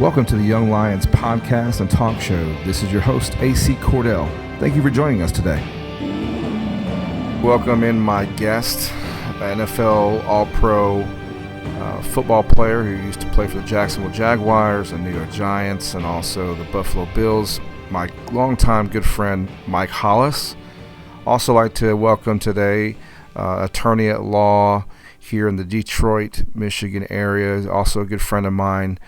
Welcome to the Young Lionz podcast and talk show. This is your host, AC Cordelll. Thank you for joining us today. Welcome in my guest, NFL All-Pro football player who used to play for the Jacksonville Jaguars and New York Giants and also the Buffalo Bills, my longtime good friend, Mike Hollis. Also like to welcome today attorney at law here in the Detroit, Michigan area, also a good friend of mine,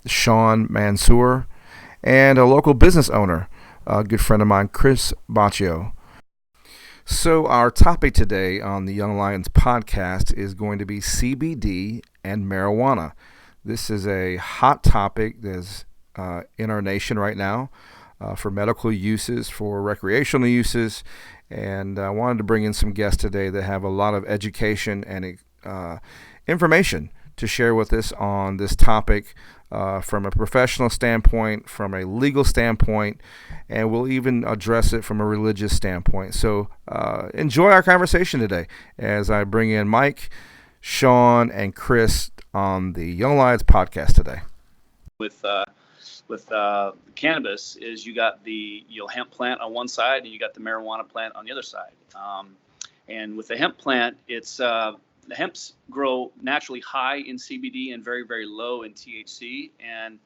Shaun Mansour, and a local business owner, a good friend of mine, Chris Bacho. So our topic today on the Young Lionz podcast is going to be CBD and marijuana. This is a hot topic that's in our nation right now for medical uses, for recreational uses, and I wanted to bring in some guests today that have a lot of education and information to share with us on this topic from a professional standpoint, from a legal standpoint, and we'll even address it from a religious standpoint. So enjoy our conversation today as I bring in Mike, Shaun, and Chris on the Young Lionz podcast today. With cannabis is you got the hemp plant on one side and you got the marijuana plant on the other side. And with the hemp plant, it's the hemps grow naturally high in CBD and very, very low in THC. And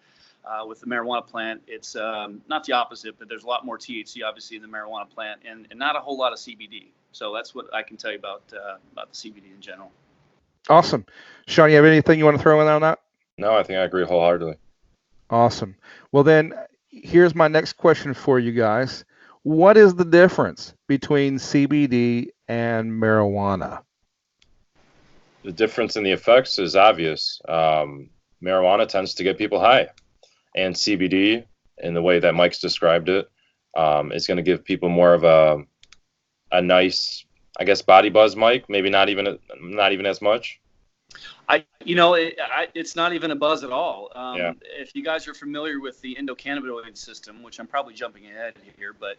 with the marijuana plant, it's not the opposite, but there's a lot more THC obviously in the marijuana plant and not a whole lot of CBD. So that's what I can tell you about the CBD in general. Awesome. Shaun, you have anything you want to throw in on that? No, I think I agree wholeheartedly. Awesome. Well, then, here's my next question for you guys. What is the difference between CBD and marijuana? The difference in the effects is obvious. Marijuana tends to get people high, and CBD, in the way that Mike's described it, is going to give people more of a nice, I guess, body buzz. Mike, maybe not even as much. It's not even a buzz at all. Yeah. If you guys are familiar with the endocannabinoid system, which I'm probably jumping ahead here, but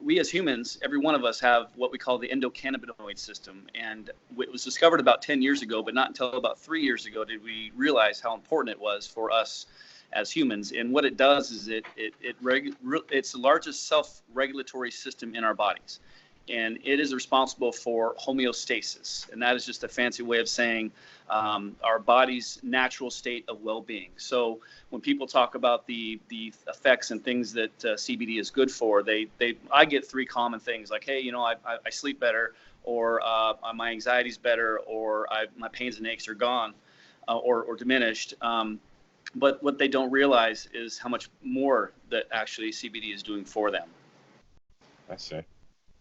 we as humans, every one of us have what we call the endocannabinoid system. And it was discovered about 10 years ago, but not until about 3 years ago did we realize how important it was for us as humans. And what it does is it's the largest self-regulatory system in our bodies. And it is responsible for homeostasis. And that is just a fancy way of saying our body's natural state of well-being. So when people talk about the effects and things that CBD is good for, I get three common things like, hey, I sleep better, or my anxiety's better, or my pains and aches are gone or diminished. But what they don't realize is how much more that actually CBD is doing for them. I see.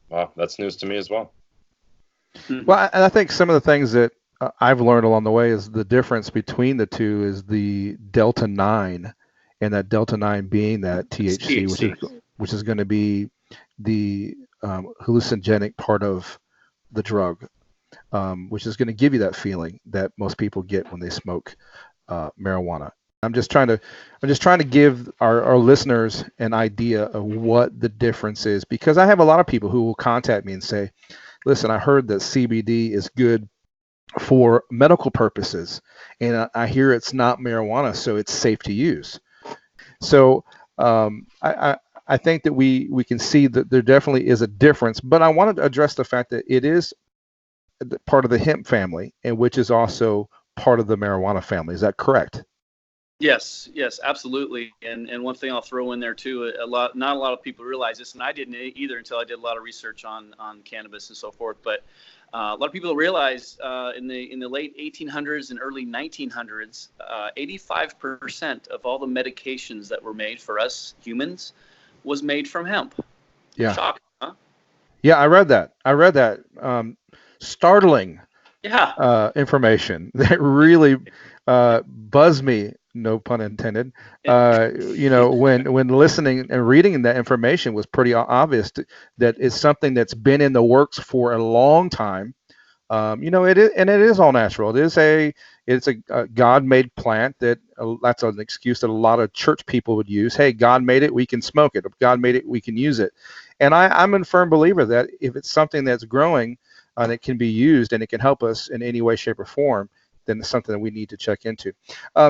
Wow, that's news to me as well. Well, and I think some of the things that I've learned along the way is the difference between the two is the Delta 9, and that Delta 9 being that THC. which is going to be the hallucinogenic part of the drug, which is going to give you that feeling that most people get when they smoke marijuana. I'm just trying to give our listeners an idea of what the difference is, because I have a lot of people who will contact me and say, listen, I heard that CBD is good for medical purposes, and I hear it's not marijuana, so it's safe to use. So I think that we can see that there definitely is a difference, but I wanted to address the fact that it is part of the hemp family, and which is also part of the marijuana family. Is that correct? Yes, absolutely. And one thing I'll throw in there too, not a lot of people realize this, and I didn't either until I did a lot of research on cannabis and so forth. But a lot of people realize in the late 1800s and early 1900s, 85% of all the medications that were made for us humans was made from hemp. Yeah. Shocking, huh? Yeah, I read that. Startling. Yeah. Information that really buzzed me. No pun intended. When listening and reading that information was pretty obvious that it's something that's been in the works for a long time. It is all natural. It's a God-made plant that's an excuse that a lot of church people would use. Hey, God made it, we can smoke it. If God made it, we can use it. And I'm a firm believer that if it's something that's growing and it can be used and it can help us in any way, shape, or form, then it's something that we need to check into.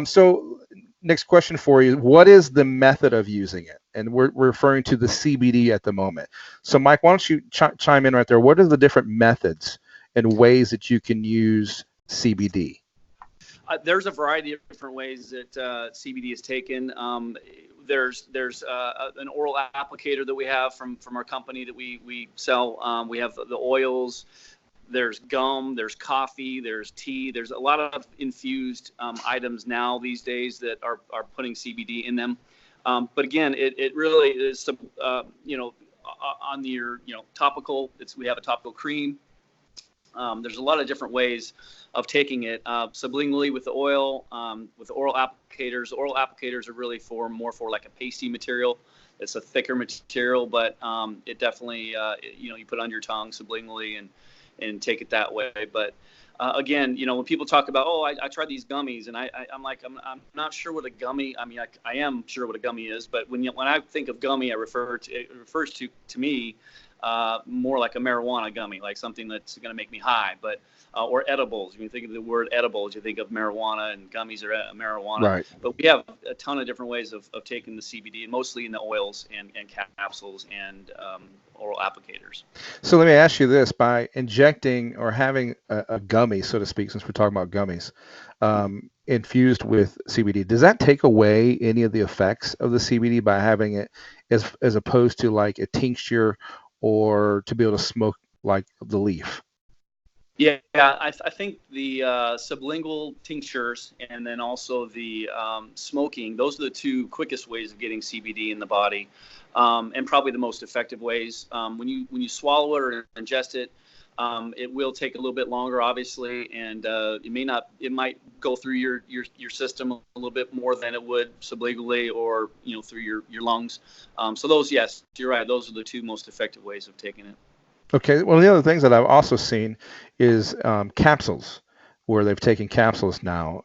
So next question for you. What is the method of using it? And we're referring to the CBD at the moment. So, Mike, why don't you chime in right there? What are the different methods and ways that you can use CBD? There's a variety of different ways that CBD is taken. There's an oral applicator that we have from our company that we sell. We have the oils. There's gum, there's coffee, there's tea. There's a lot of infused items now these days that are putting CBD in them. But again, it really is, on your, topical. We have a topical cream. There's a lot of different ways of taking it sublingually with the oil, with the oral applicators. The oral applicators are really more for like a pasty material. It's a thicker material, but it definitely, you put it on your tongue sublingually and take it that way. But again, when people talk about, I tried these gummies, and I'm like, I'm not sure what a gummy. I mean, I am sure what a gummy is, but when I think of gummy, it refers to me more like a marijuana gummy, like something that's going to make me high, but or edibles. When you think of the word edibles, you think of marijuana, and gummies are marijuana. Right. But we have a ton of different ways of taking the CBD, mostly in the oils and capsules and oral applicators. So let me ask you this: by injecting or having a gummy, so to speak, since we're talking about gummies, infused with CBD, does that take away any of the effects of the CBD by having it as opposed to like a tincture or to be able to smoke like the leaf? Yeah, I think the sublingual tinctures and then also the smoking, those are the two quickest ways of getting CBD in the body, and probably the most effective ways. When you swallow it or ingest it, it will take a little bit longer, obviously, and it might go through your system a little bit more than it would sublingually or through your lungs. So those, yes, you're right. Those are the two most effective ways of taking it. Okay. One of the other things that I've also seen is capsules, where they've taken capsules now.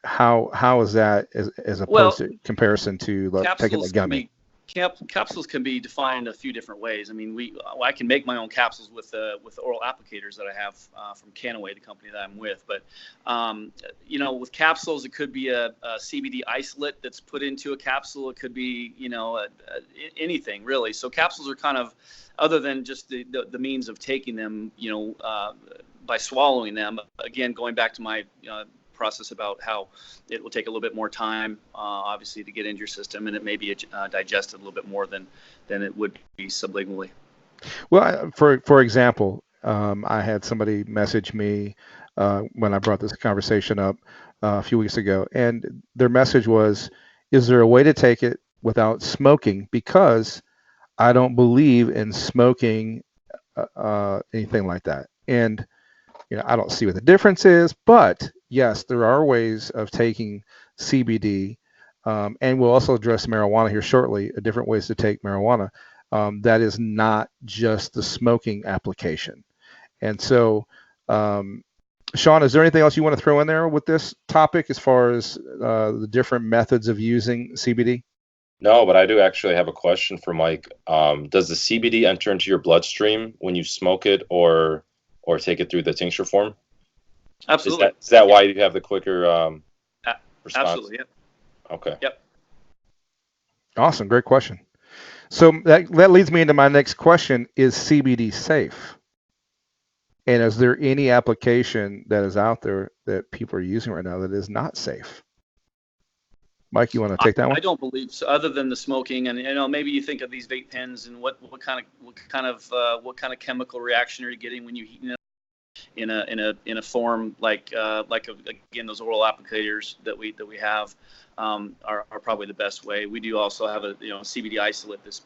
How is that as opposed to comparison to taking a gummy? Capsules can be defined a few different ways. I mean, I can make my own capsules with the oral applicators that I have from Canaway, the company that I'm with. But with capsules, it could be a CBD isolate that's put into a capsule. It could be anything really. So capsules are kind of, other than just the means of taking them, by swallowing them. Again, going back to my process about how it will take a little bit more time, obviously, to get into your system, and it may be digested a little bit more than it would be sublingually. Well, for example, I had somebody message me when I brought this conversation up a few weeks ago, and their message was, "Is there a way to take it without smoking? Because I don't believe in smoking anything like that." And I don't see what the difference is, but yes, there are ways of taking CBD, and we'll also address marijuana here shortly, different ways to take marijuana. That is not just the smoking application. And so, Shaun, is there anything else you want to throw in there with this topic as far as the different methods of using CBD? No, but I do actually have a question for Mike. Does the CBD enter into your bloodstream when you smoke it or take it through the tincture form? Absolutely. Is that why you have the quicker response? Absolutely, yeah. Okay. Yep. Awesome. Great question. So that leads me into my next question. Is CBD safe? And is there any application that is out there that people are using right now that is not safe? Mike, you want to take that one? I don't believe so, other than the smoking, and maybe you think of these vape pens and what kind of chemical reaction are you getting when you heat it in a form like again, those oral applicators that we have are probably the best way. We do also have a CBD isolate that's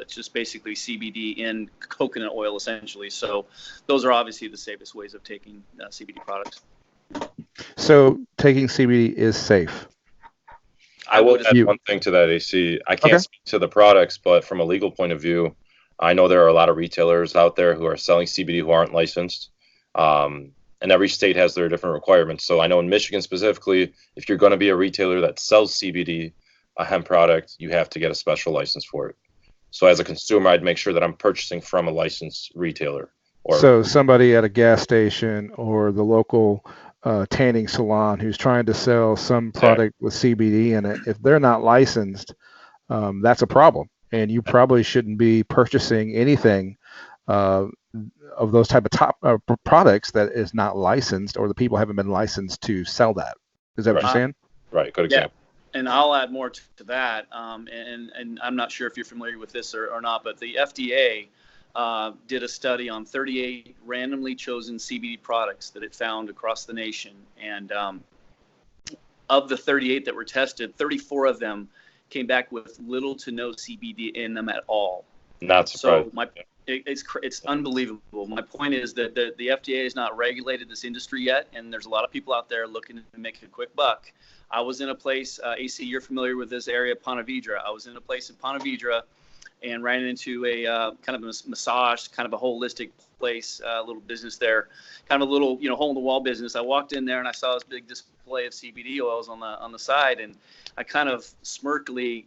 just basically CBD in coconut oil essentially. So those are obviously the safest ways of taking CBD products. So taking CBD is safe. I will add one thing to that, AC. I can't speak to the products, but from a legal point of view, I know there are a lot of retailers out there who are selling CBD who aren't licensed. And every state has their different requirements. So I know in Michigan specifically, if you're going to be a retailer that sells CBD, a hemp product, you have to get a special license for it. So as a consumer, I'd make sure that I'm purchasing from a licensed retailer. So somebody at a gas station or the local tanning salon who's trying to sell some product with CBD in it, if they're not licensed, that's a problem. And you probably shouldn't be purchasing anything of those type of products that is not licensed, or the people haven't been licensed to sell that. Is that what you're saying? Right. Good example. Yeah. And I'll add more to that. And I'm not sure if you're familiar with this or not, but the FDA did a study on 38 randomly chosen CBD products that it found across the nation. And of the 38 that were tested, 34 of them came back with little to no CBD in them at all. Not surprised. So it's unbelievable. My point is that the FDA has not regulated this industry yet, and there's a lot of people out there looking to make a quick buck. I was in a place, AC, you're familiar with this area, Ponte Vedra. I was in a place in Ponte Vedra and ran into a kind of a massage, kind of a holistic place, little business there, kind of a little, hole in the wall business. I walked in there and I saw this big display of CBD oils on the side, and I kind of smirkily,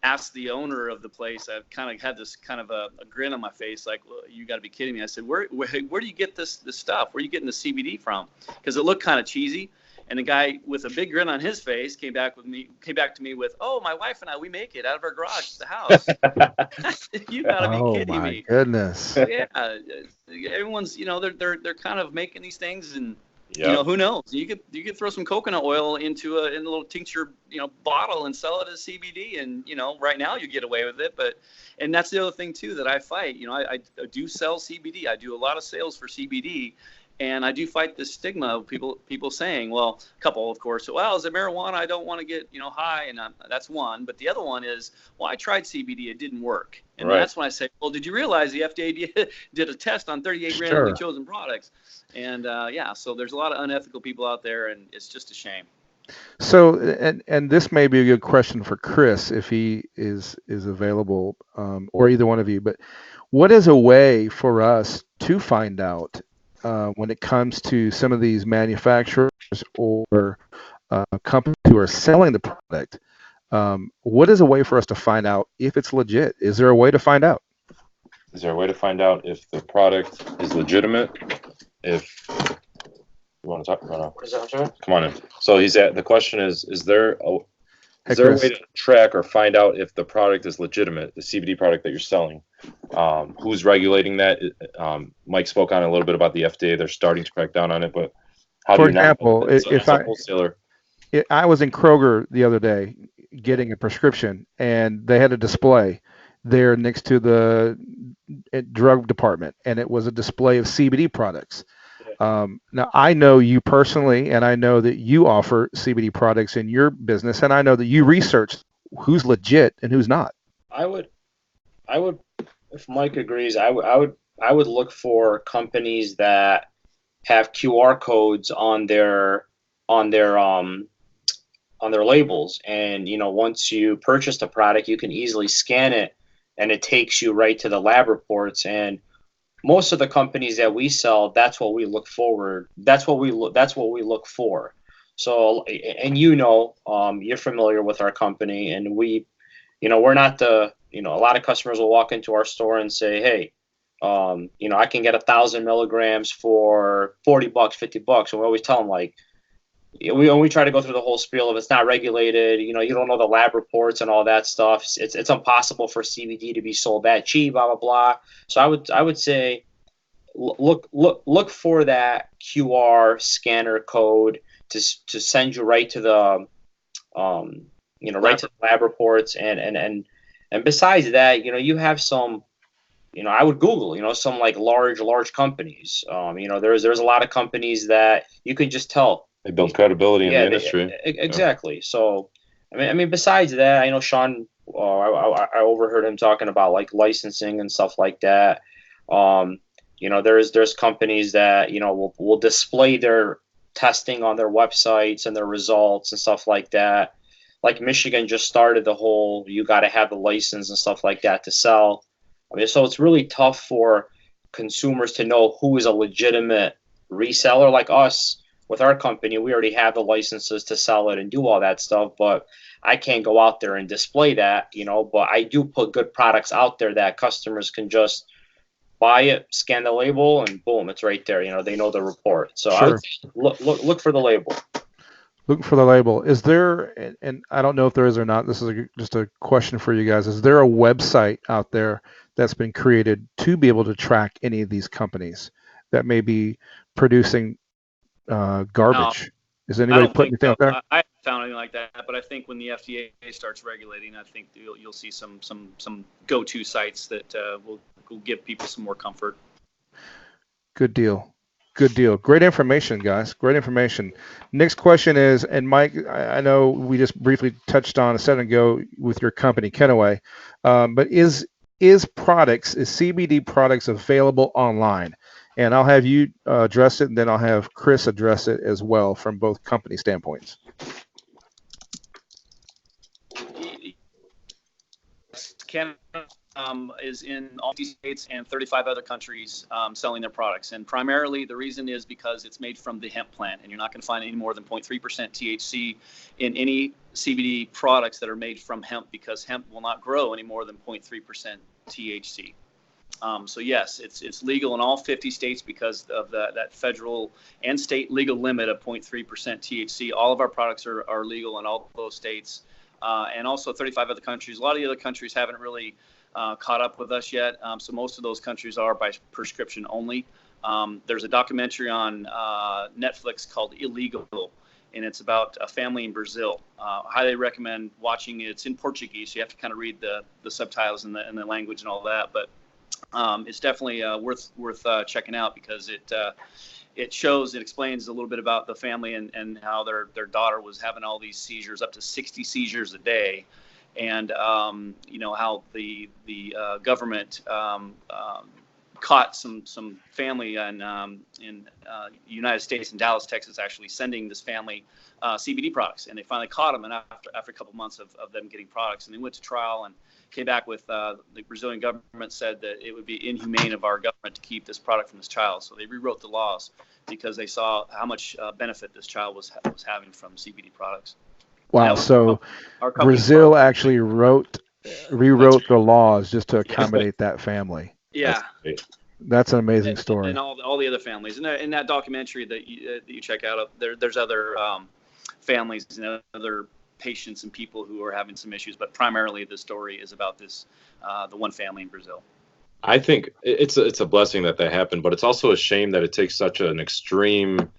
asked the owner of the place. I kind of had this kind of a grin on my face, like, well, you got to be kidding me. I said, where do you get this stuff? Where are you getting the CBD from? Because it looked kind of cheesy. And the guy with a big grin on his face came back to me with, "Oh, my wife and I, we make it out of our garage at the house." You gotta be kidding me! Oh my goodness! Yeah, everyone's, they're kind of making these things, and who knows? You could throw some coconut oil into a little tincture, bottle and sell it as CBD, and right now you get away with it. And that's the other thing too that I fight. I do sell CBD. I do a lot of sales for CBD. And I do fight this stigma of people saying, well, a couple, of course, well, is it marijuana? I don't want to get, high. And that's one. But the other one is, well, I tried CBD. It didn't work. And that's when I say, well, did you realize the FDA did a test on 38 randomly chosen products? And so there's a lot of unethical people out there, and it's just a shame. So, and this may be a good question for Chris if he is available, or either one of you. But what is a way for us to find out when it comes to some of these manufacturers or companies who are selling the product? What is a way for us to find out if it's legit? Is there a way to find out? Is there a way to find out if the product is legitimate? If you want to talk about it, come on in. So the question is there a way to track or find out if the product is legitimate, the CBD product that you're selling? Who's regulating that? Mike spoke on a little bit about the FDA. They're starting to crack down on it, but how do you know? For example, if I wholesaler, I was in Kroger the other day getting a prescription, and they had a display there next to the drug department, and it was a display of CBD products. Now, I know you personally, and I know that you offer CBD products in your business, and I know that you research who's legit and who's not. I would, if Mike agrees, I would look for companies that have QR codes on their labels, and once you purchase the product, you can easily scan it, and it takes you right to the lab reports. And most of the companies that we sell, that's what we look forward. That's what we look for. So, and you're familiar with our company, and we, we're not the, a lot of customers will walk into our store and say, hey, I can get 1,000 milligrams for $40, $50. And we always tell them, like, we try to go through the whole spiel of it's not regulated. You don't know the lab reports and all that stuff. It's impossible for CBD to be sold that cheap, blah, blah, blah. So I would say look for that QR scanner code to send you right to the right to the lab reports. And besides that, you have some, I would Google, some like large companies. There's a lot of companies that you can just tell. They build credibility in the industry. Exactly. Yeah. So, I mean, besides that, I know Shaun, I overheard him talking about like licensing and stuff like that. There's companies that, will display their testing on their websites and their results and stuff like that. Like Michigan just started the whole, you got to have the license and stuff like that to sell. I mean, so it's really tough for consumers to know who is a legitimate reseller. Like us, with our company, we already have the licenses to sell it and do all that stuff, but I can't go out there and display that, but I do put good products out there that customers can just, buy it, scan the label, and boom, it's right there. They know the report. So I Sure. would say look for the label. Look for the label. Is there, and I don't know if there is or not, this is just a question for you guys. Is there a website out there that's been created to be able to track any of these companies that may be producing garbage? Is anybody putting anything out there? I haven't found anything like that, but I think when the FDA starts regulating, I think you'll see some go-to sites that will give people some more comfort. Good deal. Good deal. Great information, guys. Great information. Next question is, and Mike, I know we just briefly touched on a second ago with your company, Kenaway, but is CBD products available online? And I'll have you address it, and then I'll have Chris address it as well from both company standpoints. Canada is in all 50 states and 35 other countries selling their products. And primarily the reason is because it's made from the hemp plant, and you're not going to find any more than 0.3% THC in any CBD products that are made from hemp, because hemp will not grow any more than 0.3% THC. So yes, it's legal in all 50 states because of that federal and state legal limit of 0.3% THC. All of our products are legal in all those states, and also 35 other countries. A lot of the other countries haven't really caught up with us yet. So most of those countries are by prescription only. There's a documentary on Netflix called Illegal, and it's about a family in Brazil. Highly recommend watching it. It's in Portuguese, so you have to kind of read the subtitles and the language and all that. But it's definitely worth checking out, because it explains a little bit about the family and how their daughter was having all these seizures, up to 60 seizures a day. And how the government caught some family in the United States, in Dallas, Texas, actually sending this family CBD products, and they finally caught them. And after a couple months of them getting products, and they went to trial and came back with the Brazilian government said that it would be inhumane of our government to keep this product from this child. So they rewrote the laws because they saw how much benefit this child was having from CBD products. Wow. So Brazil actually rewrote the laws just to accommodate that family. Yeah. That's an amazing story. And all the other families. And in that documentary that you check out, there's other families and other patients and people who are having some issues, but primarily the story is about this the one family in Brazil. I think it's a blessing that happened, but it's also a shame that it takes such an extreme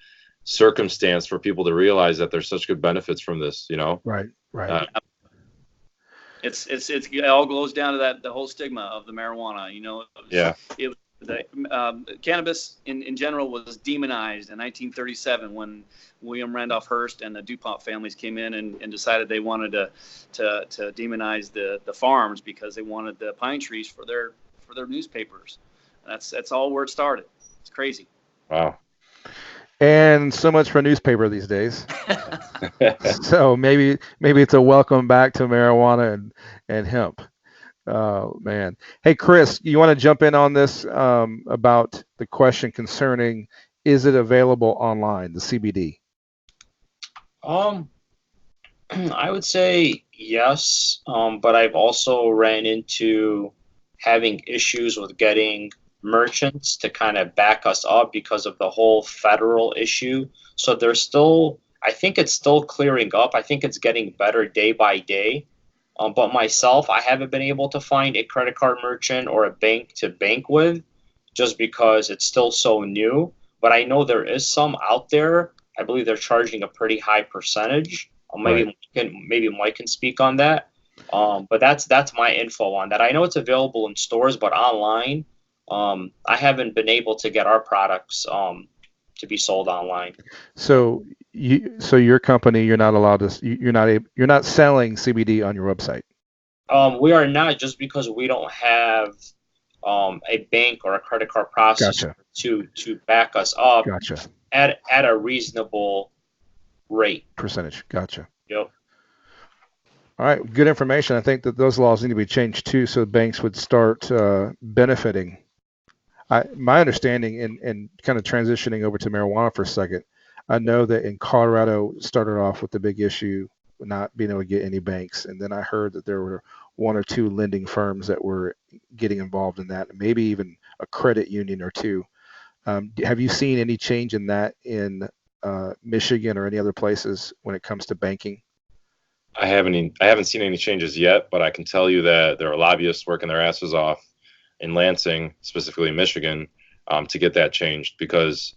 circumstance for people to realize that there's such good benefits from this, Right. It all goes down to the whole stigma of the marijuana, cannabis in general was demonized in 1937 when William Randolph Hearst and the DuPont families came in and decided they wanted to demonize the farms because they wanted the pine trees for their newspapers. That's all where it started. It's crazy. Wow. And so much for newspaper these days. So maybe it's a welcome back to marijuana and hemp. Oh man. Hey Chris, you want to jump in on this about the question concerning, is it available online, the CBD? I would say yes, but I've also ran into having issues with getting merchants to kind of back us up because of the whole federal issue. So I think it's still clearing up. I think it's getting better day by day. But myself, I haven't been able to find a credit card merchant or a bank to bank with just because it's still so new. But I know there is some out there. I believe they're charging a pretty high percentage. Maybe Mike can speak on that. But that's my info on that. I know it's available in stores, but online, I haven't been able to get our products to be sold online. So your company, you're not allowed to. You're not selling CBD on your website. We are not, just because we don't have a bank or a credit card processor to back us up. Gotcha. At a reasonable rate. Percentage. Gotcha. Yep. All right. Good information. I think that those laws need to be changed too, so banks would start benefiting. My understanding, and kind of transitioning over to marijuana for a second, I know that in Colorado started off with the big issue not being able to get any banks, and then I heard that there were one or two lending firms that were getting involved in that, maybe even a credit union or two. Have you seen any change in that in Michigan or any other places when it comes to banking? I haven't seen any changes yet, but I can tell you that there are lobbyists working their asses off in Lansing, specifically in Michigan, to get that changed, because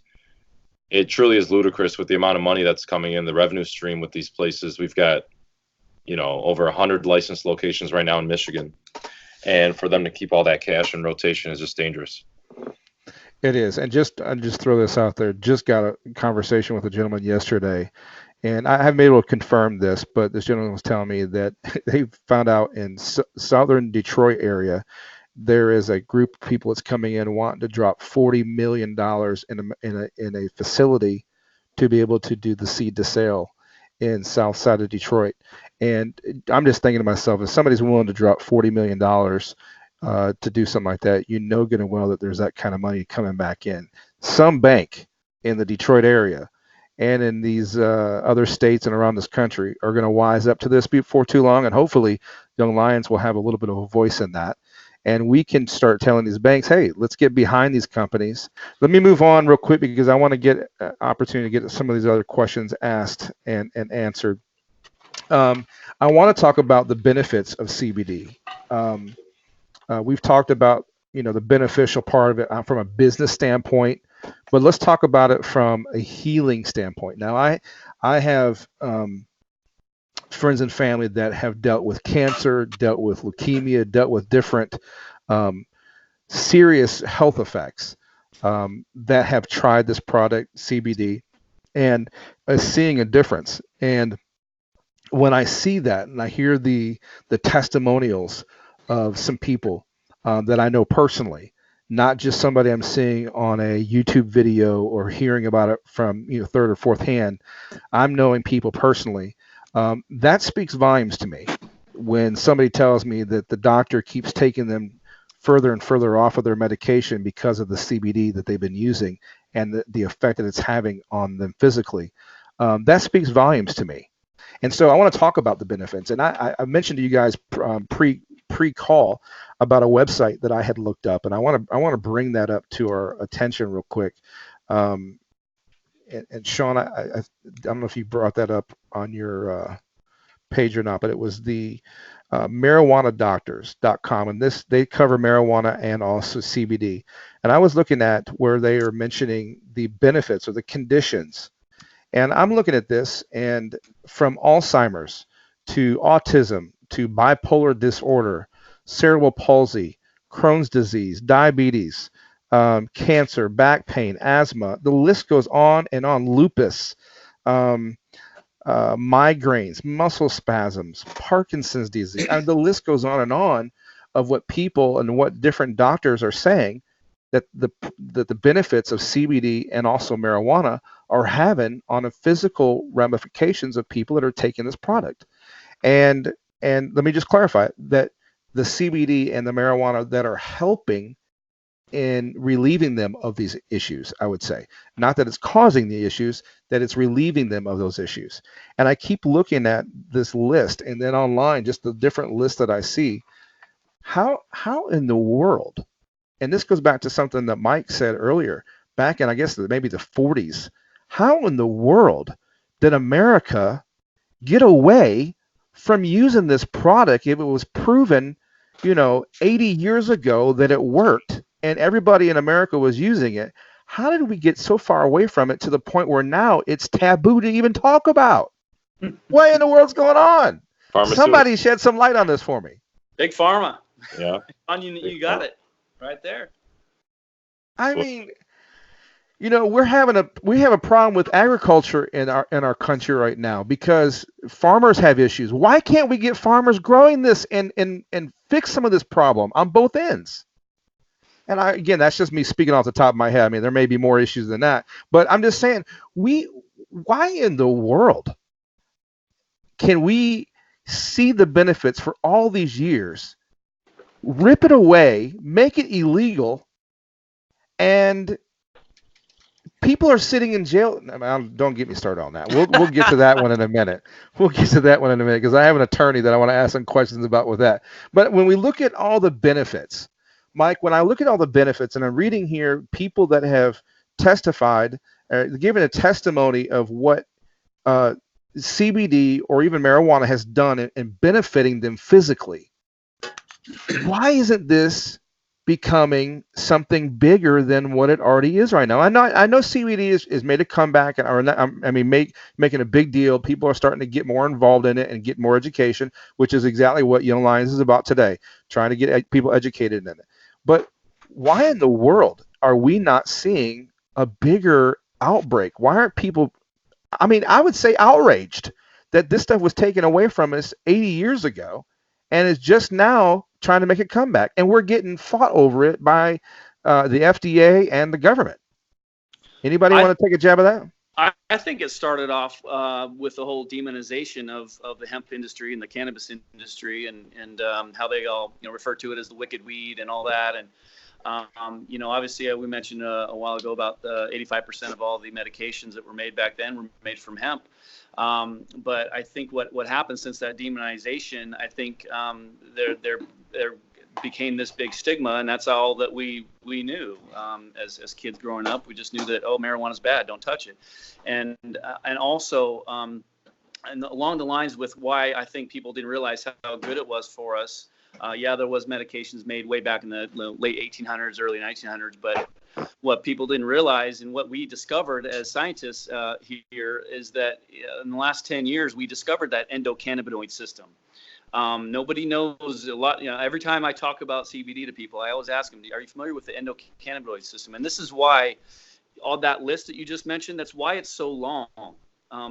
it truly is ludicrous with the amount of money that's coming in, the revenue stream with these places. We've got, over 100 licensed locations right now in Michigan, and for them to keep all that cash in rotation is just dangerous. It is. And just throw this out there. Just got a conversation with a gentleman yesterday, and I haven't been able to confirm this, but this gentleman was telling me that they found out in southern Detroit area, there is a group of people that's coming in wanting to drop $40 million in a facility to be able to do the seed to sale in south side of Detroit. And I'm just thinking to myself, if somebody's willing to drop $40 million to do something like that, good and well that there's that kind of money coming back in. Some bank in the Detroit area and in these other states and around this country are going to wise up to this before too long, and hopefully Young Lionz will have a little bit of a voice in that. And we can start telling these banks, hey, let's get behind these companies. Let me move on real quick because I want to get an opportunity to get some of these other questions asked and answered. I want to talk about the benefits of CBD. We've talked about, the beneficial part of it from a business standpoint, but let's talk about it from a healing standpoint. Now, I have friends and family that have dealt with cancer, dealt with leukemia, dealt with different serious health effects that have tried this product, CBD, and seeing a difference. And when I see that and I hear the testimonials of some people that I know personally, not just somebody I'm seeing on a YouTube video or hearing about it from third or fourth hand, I'm knowing people personally. That speaks volumes to me when somebody tells me that the doctor keeps taking them further and further off of their medication because of the CBD that they've been using and the effect that it's having on them physically. That speaks volumes to me. And so I want to talk about the benefits. And I mentioned to you guys pre-call about a website that I had looked up, and I want to bring that up to our attention real quick. And Shaun, I don't know if you brought that up on your page or not, but it was the marijuanadoctors.com, and they cover marijuana and also CBD. And I was looking at where they are mentioning the benefits or the conditions. And I'm looking at this, and from Alzheimer's to autism to bipolar disorder, cerebral palsy, Crohn's disease, diabetes, cancer, back pain, asthma, the list goes on and on, lupus, migraines, muscle spasms, Parkinson's disease, and the list goes on and on of what people and what different doctors are saying that the benefits of CBD and also marijuana are having on the physical ramifications of people that are taking this product. And let me just clarify that the CBD and the marijuana that are helping in relieving them of these issues, I would say. Not that it's causing the issues, that it's relieving them of those issues. And I keep looking at this list, and then online, just the different lists that I see. How in the world, and this goes back to something that Mike said earlier, back in, I guess, maybe the 40s, how in the world did America get away from using this product if it was proven, 80 years ago that it worked and everybody in America was using it? How did we get so far away from it to the point where now it's taboo to even talk about? What in the world's going on? Somebody shed some light on this for me. Big Pharma. Yeah. You got it right there. I mean, we have a problem with agriculture in our country right now because farmers have issues. Why can't we get farmers growing this and fix some of this problem on both ends? And again, that's just me speaking off the top of my head. I mean, there may be more issues than that, but I'm just saying, why in the world can we see the benefits for all these years, rip it away, make it illegal, and people are sitting in jail? Don't get me started on that. We'll get to that one in a minute. Because I have an attorney that I want to ask some questions about with that. But when we look at all the benefits, Mike, when I look at all the benefits, and I'm reading here people that have testified, given a testimony of what CBD or even marijuana has done in benefiting them physically, why isn't this becoming something bigger than what it already is right now? I know CBD is made a comeback, making a big deal. People are starting to get more involved in it and get more education, which is exactly what Young Lionz is about today, trying to get people educated in it. But why in the world are we not seeing a bigger outbreak? Why aren't people, I would say, outraged that this stuff was taken away from us 80 years ago and is just now trying to make a comeback, and we're getting fought over it by the FDA and the government. Anybody want to take a jab at that? I think it started off with the whole demonization of the hemp industry and the cannabis industry, and how they all refer to it as the wicked weed and all that. And obviously we mentioned a while ago about 85% of all the medications that were made back then were made from hemp. But I think what happened since that demonization, I think there became this big stigma, and that's all that we knew as kids growing up. We just knew that, oh, marijuana's bad, don't touch it, and also and along the lines with why I think people didn't realize how good it was for us. There was medications made way back in the late 1800s, early 1900s, but what people didn't realize and what we discovered as scientists here is that in the last 10 years, we discovered that endocannabinoid system. Nobody knows a lot. Every time I talk about CBD to people, I always ask them, are you familiar with the endocannabinoid system? And this is why all that list that you just mentioned, that's why it's so long.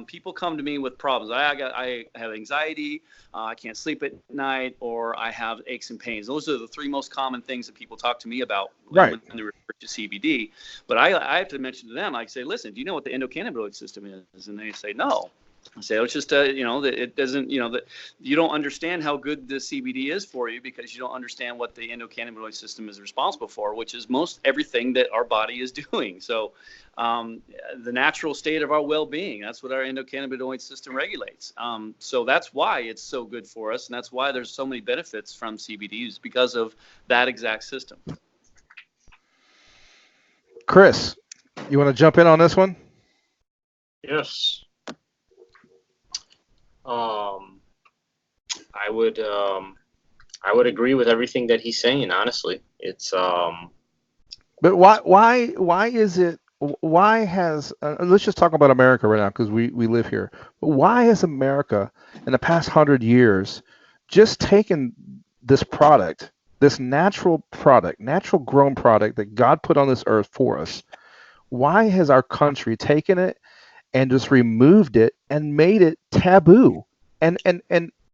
People come to me with problems. I have anxiety, I can't sleep at night, or I have aches and pains. Those are the three most common things that people talk to me about when they refer to CBD. But I have to mention to them, I say, listen, do you know what the endocannabinoid system is? And they say, no. I say, it's just, that it doesn't, that you don't understand how good the CBD is for you because you don't understand what the endocannabinoid system is responsible for, which is most everything that our body is doing. So the natural state of our well-being, that's what our endocannabinoid system regulates. So that's why it's so good for us. And that's why there's so many benefits from CBDs because of that exact system. Chris, you want to jump in on this one? Yes. I would agree with everything that he's saying. Honestly, it's But why is it? Why has let's just talk about America right now because we live here. But why has America in the past 100 years just taken this product, this natural grown product that God put on this earth for us? Why has our country taken it and just removed it and made it taboo and in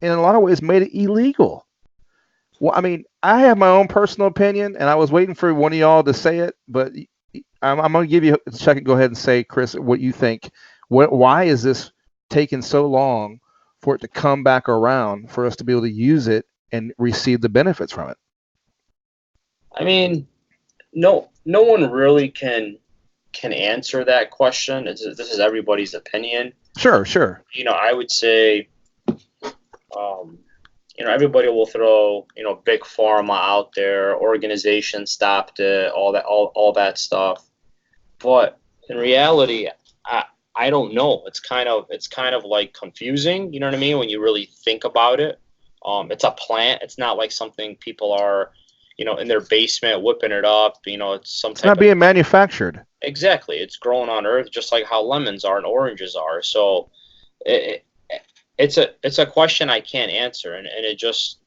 a lot of ways made it illegal? Well, I have my own personal opinion, and I was waiting for one of y'all to say it, but I'm going to give you a second. Go ahead and say, Chris, what you think. Why is this taking so long for it to come back around for us to be able to use it and receive the benefits from it? No one really can answer that question. This is everybody's opinion. Sure. I would say, everybody will throw, big pharma out there, organization stopped it, all that stuff. But in reality, I don't know. It's kind of like confusing, you know what I mean? When you really think about it, it's a plant. It's not like something people are, in their basement whipping it up. It's not being manufactured. Exactly. It's grown on earth, just like how lemons are and oranges are. So it's a question I can't answer. And it just,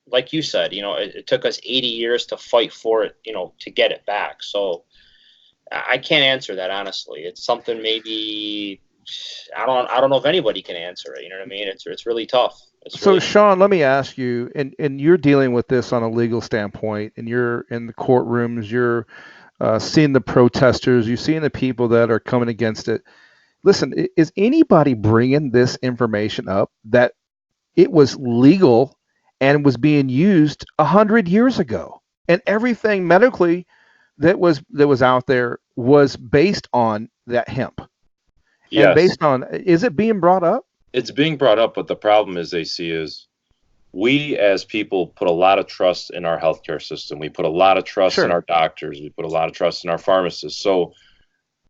like you said, it took us 80 years to fight for it, to get it back. So I can't answer that, honestly. It's something maybe I don't know if anybody can answer it. You know what I mean? It's really tough. So, Shaun, let me ask you, and you're dealing with this on a legal standpoint, and you're in the courtrooms, you're seeing the protesters, you're seeing the people that are coming against it. Listen, is anybody bringing this information up that it was legal and was being used 100 years ago, and everything medically that was out there was based on that hemp? Yes. And based on, is it being brought up? It's being brought up, but the problem is, AC, is we as people put a lot of trust in our healthcare system. We put a lot of trust in our doctors. We put a lot of trust in our pharmacists. So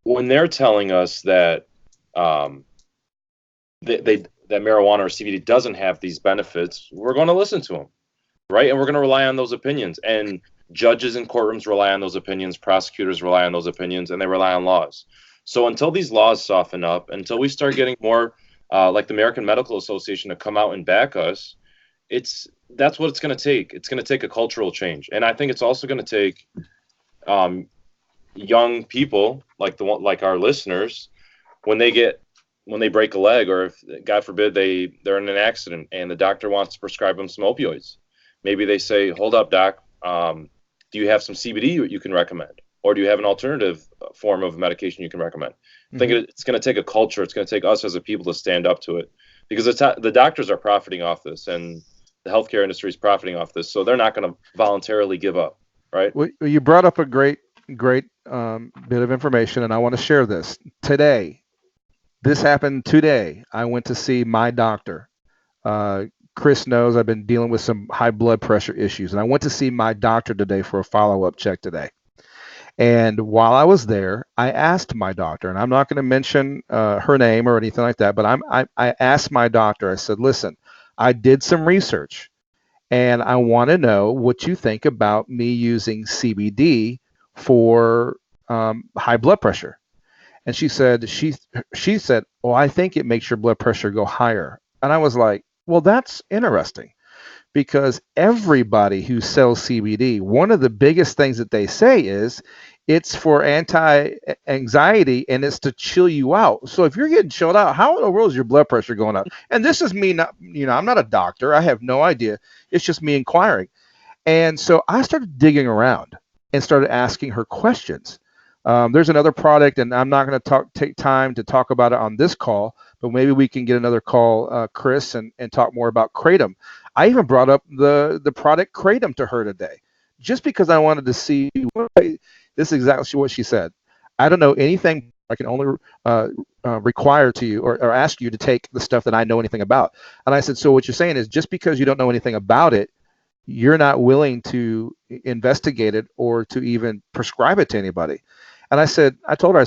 when they're telling us that that marijuana or CBD doesn't have these benefits, we're going to listen to them, right? And we're going to rely on those opinions. And judges in courtrooms rely on those opinions. Prosecutors rely on those opinions, and they rely on laws. So until these laws soften up, until we start getting more like the American Medical Association to come out and back us, that's what it's going to take. It's going to take a cultural change, and I think it's also going to take young people like our listeners, when they break a leg, or if God forbid they're in an accident and the doctor wants to prescribe them some opioids. Maybe they say, "Hold up, doc, do you have some CBD you can recommend, or do you have an alternative form of medication you can recommend?" I think it's going to take a culture. It's going to take us as a people to stand up to it, because the doctors are profiting off this, and the healthcare industry is profiting off this, so they're not going to voluntarily give up, right? Well, you brought up a great bit of information, and I want to share this today. This happened today. I went to see my doctor. Chris knows I've been dealing with some high blood pressure issues, and I went to see my doctor today for a follow-up check today. And while I was there, I asked my doctor, and I'm not going to mention her name or anything like that, but I asked my doctor, I said, "Listen, I did some research, and I want to know what you think about me using CBD for high blood pressure." And she said, "Oh, I think it makes your blood pressure go higher." And I was like, well, that's interesting, because everybody who sells CBD, one of the biggest things that they say is it's for anti-anxiety and it's to chill you out. So if you're getting chilled out, how in the world is your blood pressure going up? And this is me, not, I'm not a doctor. I have no idea. It's just me inquiring. And so I started digging around and started asking her questions. There's another product, and I'm not going to take time to talk about it on this call, but maybe we can get another call, Chris, and talk more about Kratom. I even brought up the product Kratom to her today, just because I wanted to see. This is exactly what she said. "I don't know anything. I can only require to you or ask you to take the stuff that I know anything about." And I said, "So what you're saying is just because you don't know anything about it, you're not willing to investigate it or to even prescribe it to anybody?" And I told her,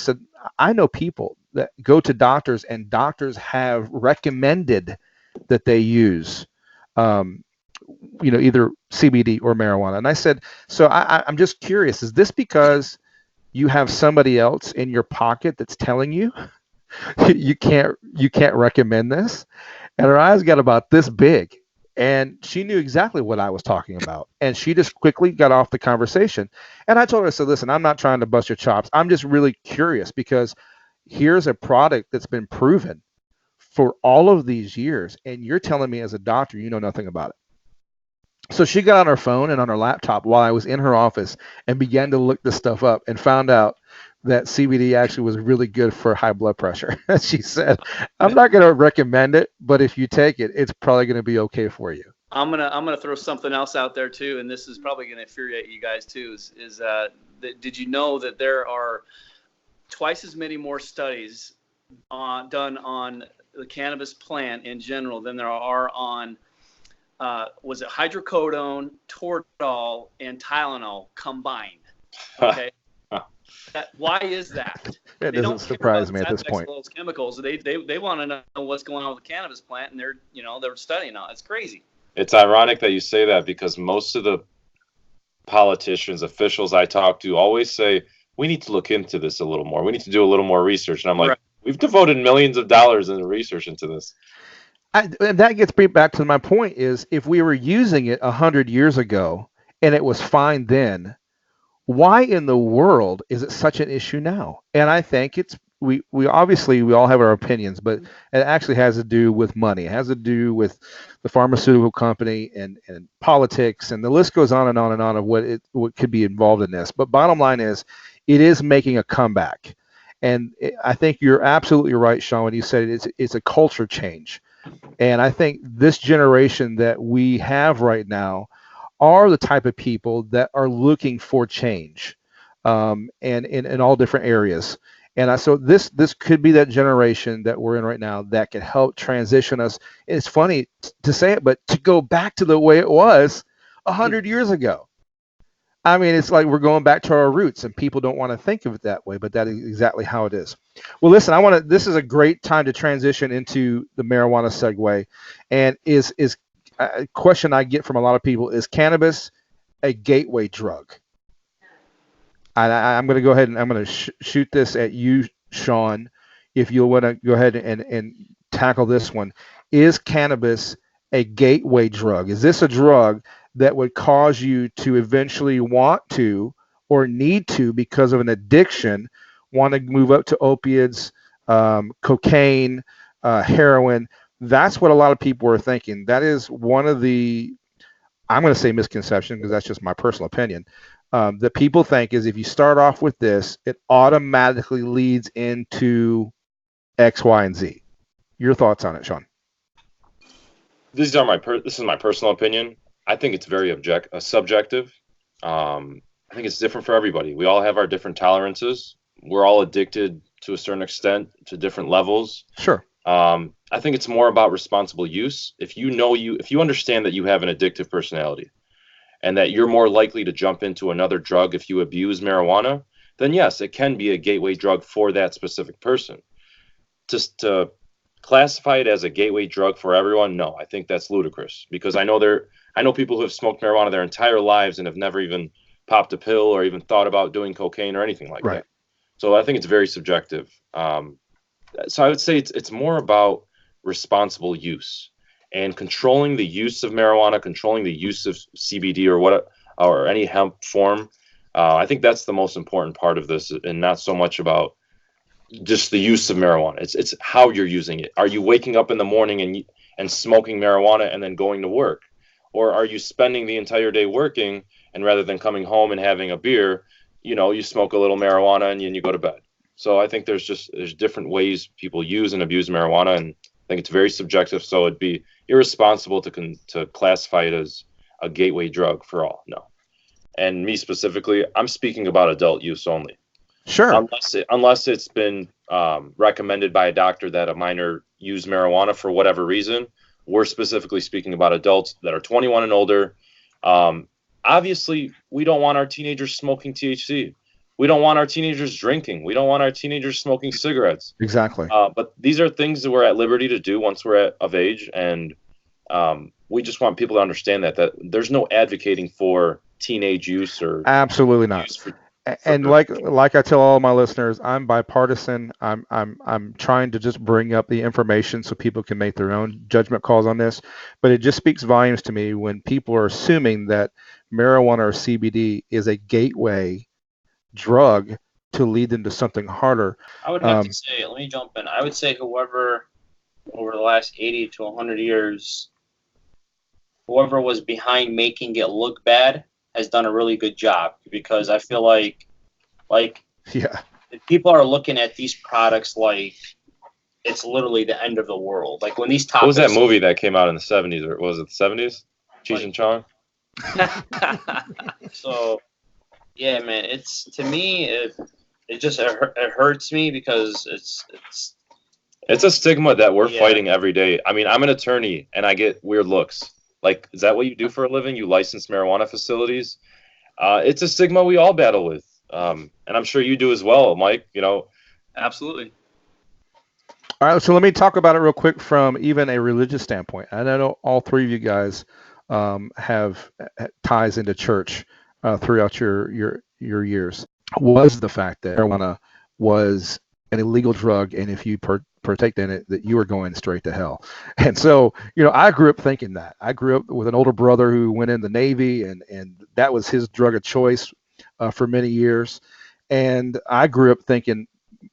I know people that go to doctors, and doctors have recommended that they use, either CBD or marijuana. And I said, so I'm just curious, is this because you have somebody else in your pocket that's telling you you can't recommend this? And her eyes got about this big. And she knew exactly what I was talking about. And she just quickly got off the conversation. And I told her, I said, "Listen, I'm not trying to bust your chops. I'm just really curious, because here's a product that's been proven for all of these years. And you're telling me as a doctor, you know nothing about it." So she got on her phone and on her laptop while I was in her office and began to look this stuff up, and found out that CBD actually was really good for high blood pressure. She said, "I'm not going to recommend it, but if you take it, it's probably going to be okay for you." I'm gonna throw something else out there too, and this is probably going to infuriate you guys too. Did you know that there are twice as many more studies done on the cannabis plant in general than there are on was it hydrocodone, Cordelll, and Tylenol combined? Okay. Why is that? It doesn't surprise me at this point. Those chemicals, they want to know what's going on with the cannabis plant, and they're studying it. It's crazy. It's ironic that you say that, because most of the politicians, officials I talk to always say, "We need to look into this a little more. We need to do a little more research." And I'm like, We've devoted millions of dollars in the research into this. And that gets back to my point is, if we were using it 100 years ago and it was fine then, why in the world is it such an issue now? And I think we obviously all have our opinions, but it actually has to do with money. It has to do with the pharmaceutical company and politics, and the list goes on and on and on of what could be involved in this. But bottom line is, it is making a comeback. And I think you're absolutely right, Shaun, when you said it's a culture change. And I think this generation that we have right now are the type of people that are looking for change, and in all different areas. And so this could be that generation that we're in right now that can help transition us. It's funny to say it, but to go back to the way it was 100 years ago. I mean, it's like we're going back to our roots, and people don't want to think of it that way, but that is exactly how it is. Well, listen, this is a great time to transition into the marijuana segue. And is a question I get from a lot of people, is cannabis a gateway drug? I'm going to go ahead and I'm going to shoot this at you, Shaun, if you'll want to go ahead and tackle this one. Is cannabis a gateway drug? Is this a drug that would cause you to eventually want to or need to, because of an addiction, want to move up to opiates, cocaine, heroin? That's what a lot of people are thinking. That is one of the, I'm going to say misconception, because that's just my personal opinion, that people think is if you start off with this, it automatically leads into X, Y, and Z. Your thoughts on it, Shaun? This is my personal opinion. I think it's very subjective. I think it's different for everybody. We all have our different tolerances. We're all addicted to a certain extent, to different levels. Sure. I think it's more about responsible use. If you understand that you have an addictive personality, and that you're more likely to jump into another drug if you abuse marijuana, then yes, it can be a gateway drug for that specific person. Just to classify it as a gateway drug for everyone, no, I think that's ludicrous, because I know people who have smoked marijuana their entire lives and have never even popped a pill or even thought about doing cocaine or anything like that. So I think it's very subjective. So I would say it's more about responsible use and controlling the use of marijuana, controlling the use of CBD or any hemp form. I think that's the most important part of this, and not so much about just the use of marijuana. It's how you're using it. Are you waking up in the morning and smoking marijuana and then going to work? Or are you spending the entire day working, and rather than coming home and having a beer, you smoke a little marijuana and you go to bed? So I think there's different ways people use and abuse marijuana, and I think it's very subjective. So it'd be irresponsible to classify it as a gateway drug for all. No. And me specifically, I'm speaking about adult use only. Sure. Unless it's been recommended by a doctor that a minor use marijuana for whatever reason. We're specifically speaking about adults that are 21 and older. Obviously, we don't want our teenagers smoking THC. We don't want our teenagers drinking. We don't want our teenagers smoking cigarettes. Exactly. But these are things that we're at liberty to do once we're of age. And we just want people to understand that there's no advocating for teenage use or absolutely not. And like I tell all my listeners, I'm bipartisan. I'm trying to just bring up the information so people can make their own judgment calls on this. But it just speaks volumes to me when people are assuming that marijuana or CBD is a gateway drug to lead them to something harder. I would have to say, let me jump in. I would say whoever over the last 80 to 100 years, whoever was behind making it look bad has done a really good job, because I feel like yeah, people are looking at these products like it's literally the end of the world. Like when these topics. What was that movie that came out in the 70s, or was it the 70s? Cheech and Chong. So, yeah, man, it's, to me, it hurts me, because it's a stigma that we're fighting every day. I mean, I'm an attorney and I get weird looks. Like, is that what you do for a living? You license marijuana facilities? It's a stigma we all battle with. And I'm sure you do as well, Mike, Absolutely. All right, so let me talk about it real quick from even a religious standpoint. And I know all three of you guys have ties into church throughout your years. Was the fact that marijuana was an illegal drug, and if you partake in it, that you were going straight to hell. And so, I grew up thinking that. I grew up with an older brother who went in the Navy, and that was his drug of choice for many years. And I grew up thinking,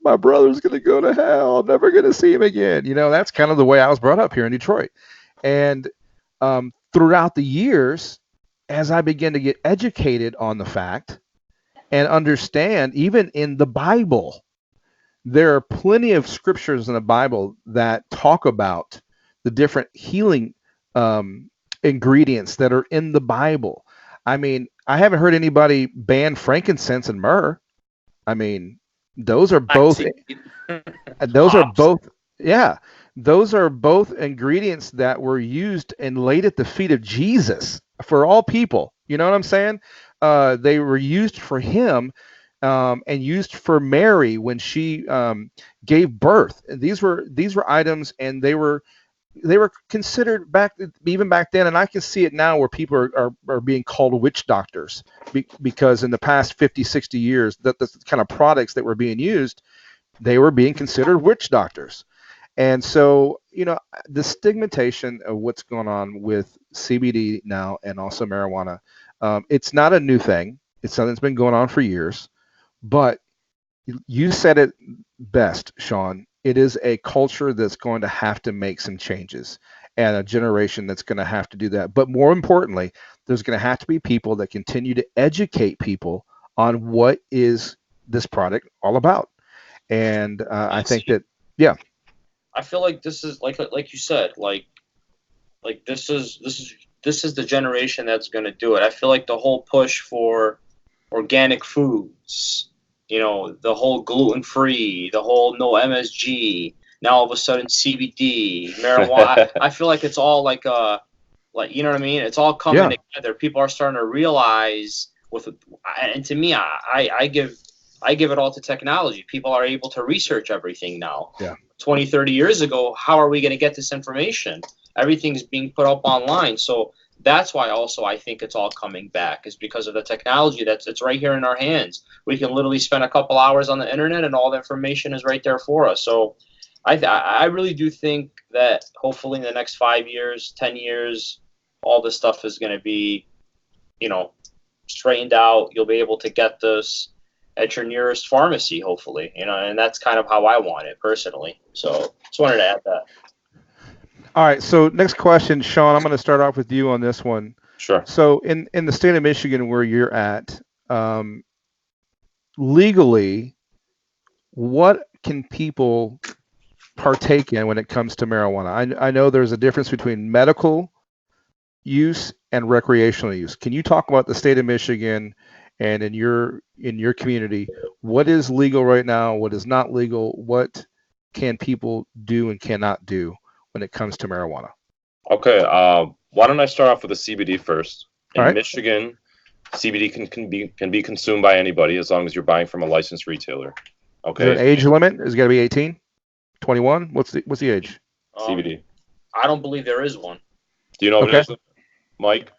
my brother's going to go to hell. I'm never going to see him again. That's kind of the way I was brought up here in Detroit. And throughout the years, as I began to get educated on the fact and understand, even in the Bible, there are plenty of scriptures in the Bible that talk about the different healing ingredients that are in the Bible. I mean, I haven't heard anybody ban frankincense and myrrh. I mean, Those are both. Those are both. Yeah, those are both ingredients that were used and laid at the feet of Jesus for all people. You know what I'm saying? They were used for him, and used for Mary when she gave birth. These were items, and they were considered even back then, and I can see it now where people are being called witch doctors because in the past 50, 60 years, that the kind of products that were being used, they were being considered witch doctors. And so, the stigmatization of what's going on with CBD now and also marijuana, it's not a new thing. It's something that's been going on for years. But you said it best, Shaun. It is a culture that's going to have to make some changes and a generation that's going to have to do that. But more importantly, there's going to have to be people that continue to educate people on what is this product all about. And I think that, yeah. I feel like this is like you said, like this is the generation that's going to do it. I feel like the whole push for organic foods, the whole gluten-free, the whole no MSG, now all of a sudden CBD, marijuana. I feel like it's all like you know what I mean? It's all coming together. People are starting to realize and to me, I give it all to technology. People are able to research everything now. Yeah. 20, 30 years ago, how are we going to get this information? Everything's being put up online. So that's why also I think it's all coming back, is because of the technology it's right here in our hands. We can literally spend a couple hours on the internet and all the information is right there for us. So I really do think that hopefully in the next 5 years, 10 years, all this stuff is going to be, straightened out. You'll be able to get this at your nearest pharmacy, hopefully, and that's kind of how I want it personally. So just wanted to add that. All right. So next question, Shaun, I'm going to start off with you on this one. Sure. So in the state of Michigan where you're at, legally, what can people partake in when it comes to marijuana? I know there's a difference between medical use and recreational use. Can you talk about the state of Michigan and in your community, what is legal right now, what is not legal, what can people do and cannot do when it comes to marijuana? Okay, why don't I start off with the CBD first? In All right. Michigan, CBD can be consumed by anybody as long as you're buying from a licensed retailer. Okay. Is there an age limit? Is it got to be 18, 21? What's the age? CBD. I don't believe there is one. Do you know what it is, Mike?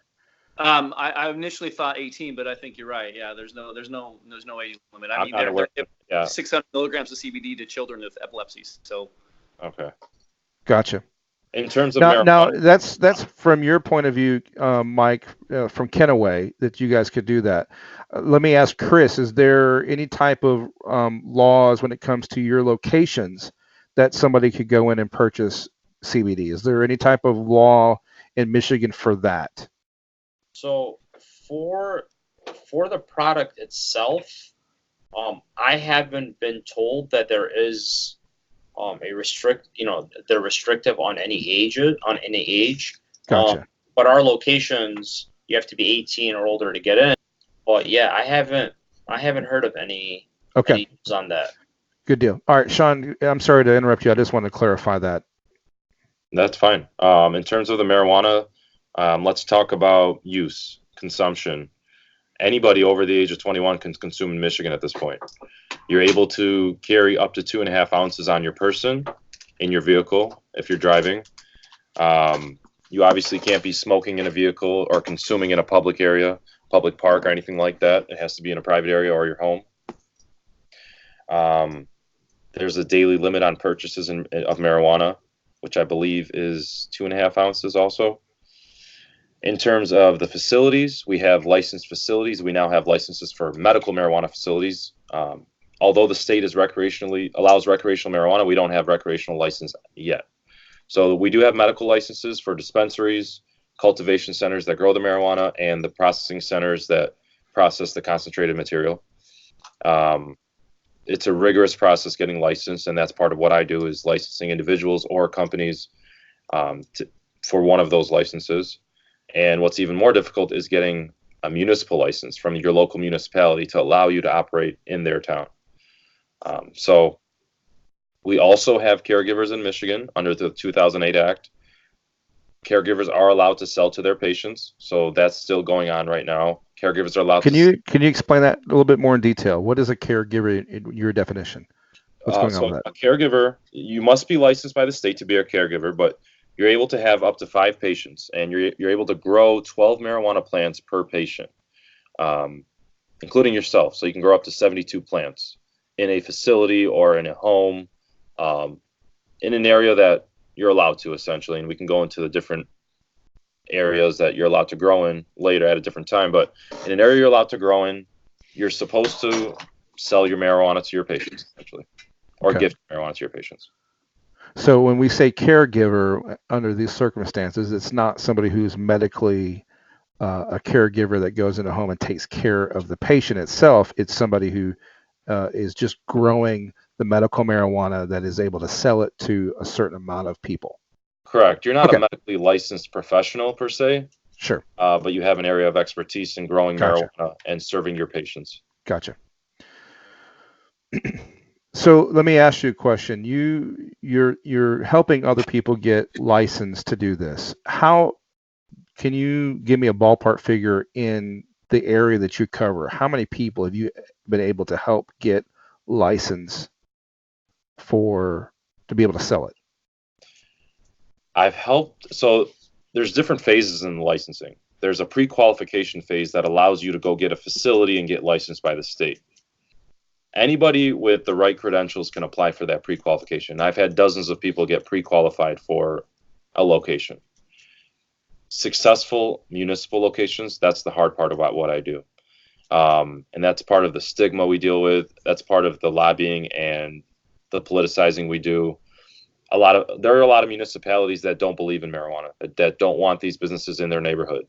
I initially thought 18, but I think you're right. Yeah, there's no age limit. I mean, they're 600 milligrams of CBD to children with epilepsy. So. Okay. Gotcha. In terms of now that's from your point of view, Mike, from Kenaway, that you guys could do that. Let me ask Chris: is there any type of laws when it comes to your locations that somebody could go in and purchase CBD? Is there any type of law in Michigan for that? So for the product itself, I haven't been told that there is they're restrictive on any age. Gotcha. But our locations, you have to be 18 or older to get in. But yeah, I haven't heard of any news on that. Good deal. All right, Shaun, I'm sorry to interrupt you. I just want to clarify that. That's fine. In terms of the marijuana, let's talk about use, consumption. Anybody over the age of 21 can consume in Michigan at this point. You're able to carry up to 2.5 ounces on your person in your vehicle if you're driving. You obviously can't be smoking in a vehicle or consuming in a public area, public park, or anything like that. It has to be in a private area or your home. There's a daily limit on purchases of marijuana, which I believe is 2.5 ounces also. In terms of the facilities, we have licensed facilities. We now have licenses for medical marijuana facilities. Although the state allows recreational marijuana, we don't have recreational license yet. So we do have medical licenses for dispensaries, cultivation centers that grow the marijuana, and the processing centers that process the concentrated material. It's a rigorous process getting licensed, and that's part of what I do, is licensing individuals or companies for one of those licenses. And what's even more difficult is getting a municipal license from your local municipality to allow you to operate in their town. So we also have caregivers in Michigan under the 2008 Act. Caregivers are allowed to sell to their patients, so that's still going on right now. Caregivers are allowed Can you explain that a little bit more in detail? What is a caregiver in your definition? What's going on with that? A caregiver, you must be licensed by the state to be a caregiver, but you're able to have up to 5 patients, and you're able to grow 12 marijuana plants per patient, including yourself. So you can grow up to 72 plants in a facility or in a home, in an area that you're allowed to, essentially. And we can go into the different areas that you're allowed to grow in later at a different time. But in an area you're allowed to grow in, you're supposed to sell your marijuana to your patients, essentially, or gift marijuana to your patients. So when we say caregiver under these circumstances, it's not somebody who's medically a caregiver that goes into a home and takes care of the patient itself. It's somebody who is just growing the medical marijuana that is able to sell it to a certain amount of people. Correct. You're not a medically licensed professional per se. Sure. But you have an area of expertise in growing marijuana and serving your patients. Gotcha. So let me ask you a question. You're helping other people get licensed to do this. How can you give me a ballpark figure in the area that you cover? How many people have you been able to help get licensed to be able to sell it? I've helped. So there's different phases in licensing. There's a pre-qualification phase that allows you to go get a facility and get licensed by the state. Anybody with the right credentials can apply for that pre-qualification. I've had dozens of people get pre-qualified for a location. Successful municipal locations, that's the hard part about what I do. And that's part of the stigma we deal with. That's part of the lobbying and the politicizing we do. There are a lot of municipalities that don't believe in marijuana, that don't want these businesses in their neighborhood.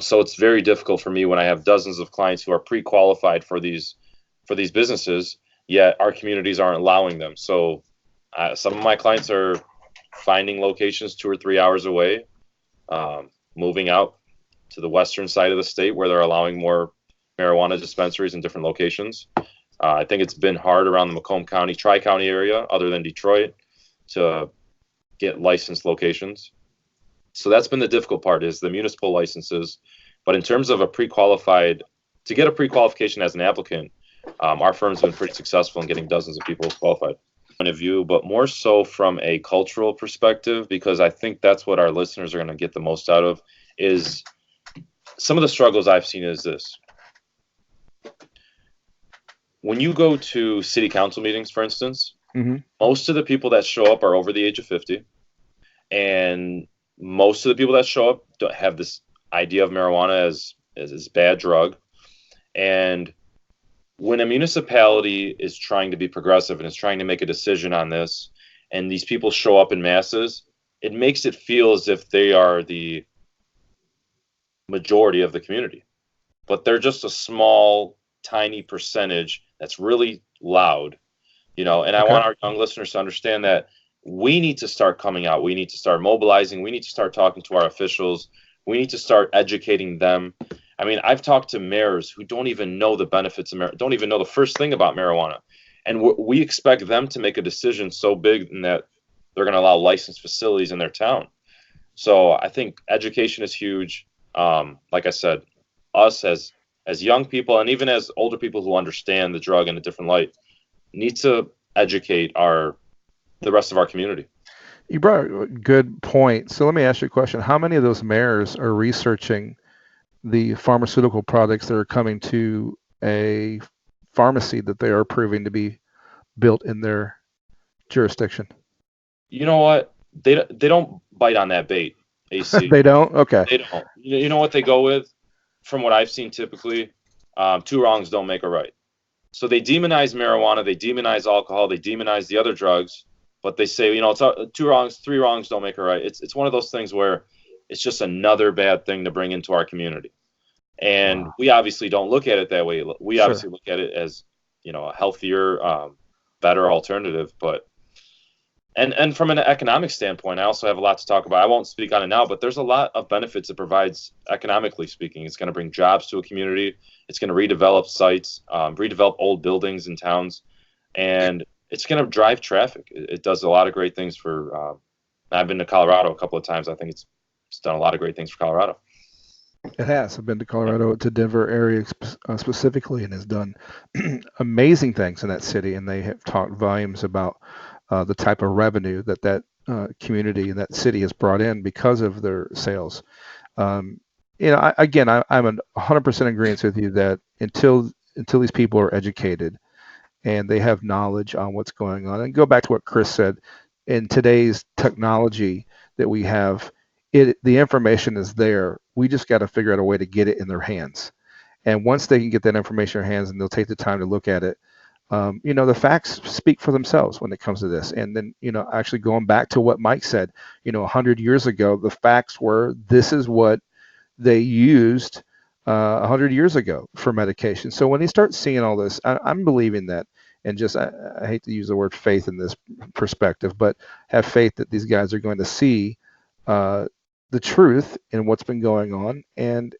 So it's very difficult for me when I have dozens of clients who are pre-qualified for these businesses, yet our communities aren't allowing them. So some of my clients are finding locations 2 or 3 hours away, moving out to the western side of the state where they're allowing more marijuana dispensaries in different locations. I think it's been hard around the Macomb County, Tri-County area, other than Detroit, to get licensed locations. So that's been the difficult part, is the municipal licenses. But in terms of to get a pre-qualification as an applicant, our firm's been pretty successful in getting dozens of people qualified. Point of view, but more so from a cultural perspective, because I think that's what our listeners are going to get the most out of, is some of the struggles I've seen is this. When you go to city council meetings, for instance, most of the people that show up are over the age of 50. And most of the people that show up don't have this idea of marijuana as a bad drug. And when a municipality is trying to be progressive and is trying to make a decision on this, and these people show up in masses, it makes it feel as if they are the majority of the community. But they're just a small, tiny percentage that's really loud, and I want our young listeners to understand that we need to start coming out. We need to start mobilizing. We need to start talking to our officials. We need to start educating them. I mean, I've talked to mayors who don't even know the benefits of marijuana, don't even know the first thing about marijuana. And we expect them to make a decision so big in that they're going to allow licensed facilities in their town. So I think education is huge. Like I said, us as young people and even as older people who understand the drug in a different light need to educate the rest of our community. You brought a good point. So let me ask you a question. How many of those mayors are researching the pharmaceutical products that are coming to a pharmacy that they are proving to be built in their jurisdiction? You know what? They don't bite on that bait, AC. They don't? Okay. They don't. You know what they go with? From what I've seen typically, 2 wrongs don't make a right. So they demonize marijuana, they demonize alcohol, they demonize the other drugs, but they say, it's 2 wrongs, 3 wrongs don't make a right. It's one of those things where it's just another bad thing to bring into our community. And we obviously don't look at it that way. We obviously look at it as, a healthier, better alternative. But and from an economic standpoint, I also have a lot to talk about. I won't speak on it now, but there's a lot of benefits it provides economically speaking. It's going to bring jobs to a community. It's going to redevelop sites, redevelop old buildings in towns. and it's going to drive traffic. It does a lot of great things for. I've been to Colorado a couple of times. I think it's done a lot of great things for Colorado. It has. I've been to Colorado, to Denver area specifically, and has done amazing things in that city. And they have talked volumes about the type of revenue that community and that city has brought in because of their sales. I'm 100% agreement with you that until these people are educated and they have knowledge on what's going on, and go back to what Chris said, in today's technology that we have, the information is there. We just got to figure out a way to get it in their hands. And once they can get that information in their hands and they'll take the time to look at it, the facts speak for themselves when it comes to this. And then, actually going back to what Mike said, 100 years ago, the facts were this is what they used 100 years ago for medication. So when they start seeing all this, I'm believing that, and just I hate to use the word faith in this perspective, but have faith that these guys are going to see the truth in what's been going on, and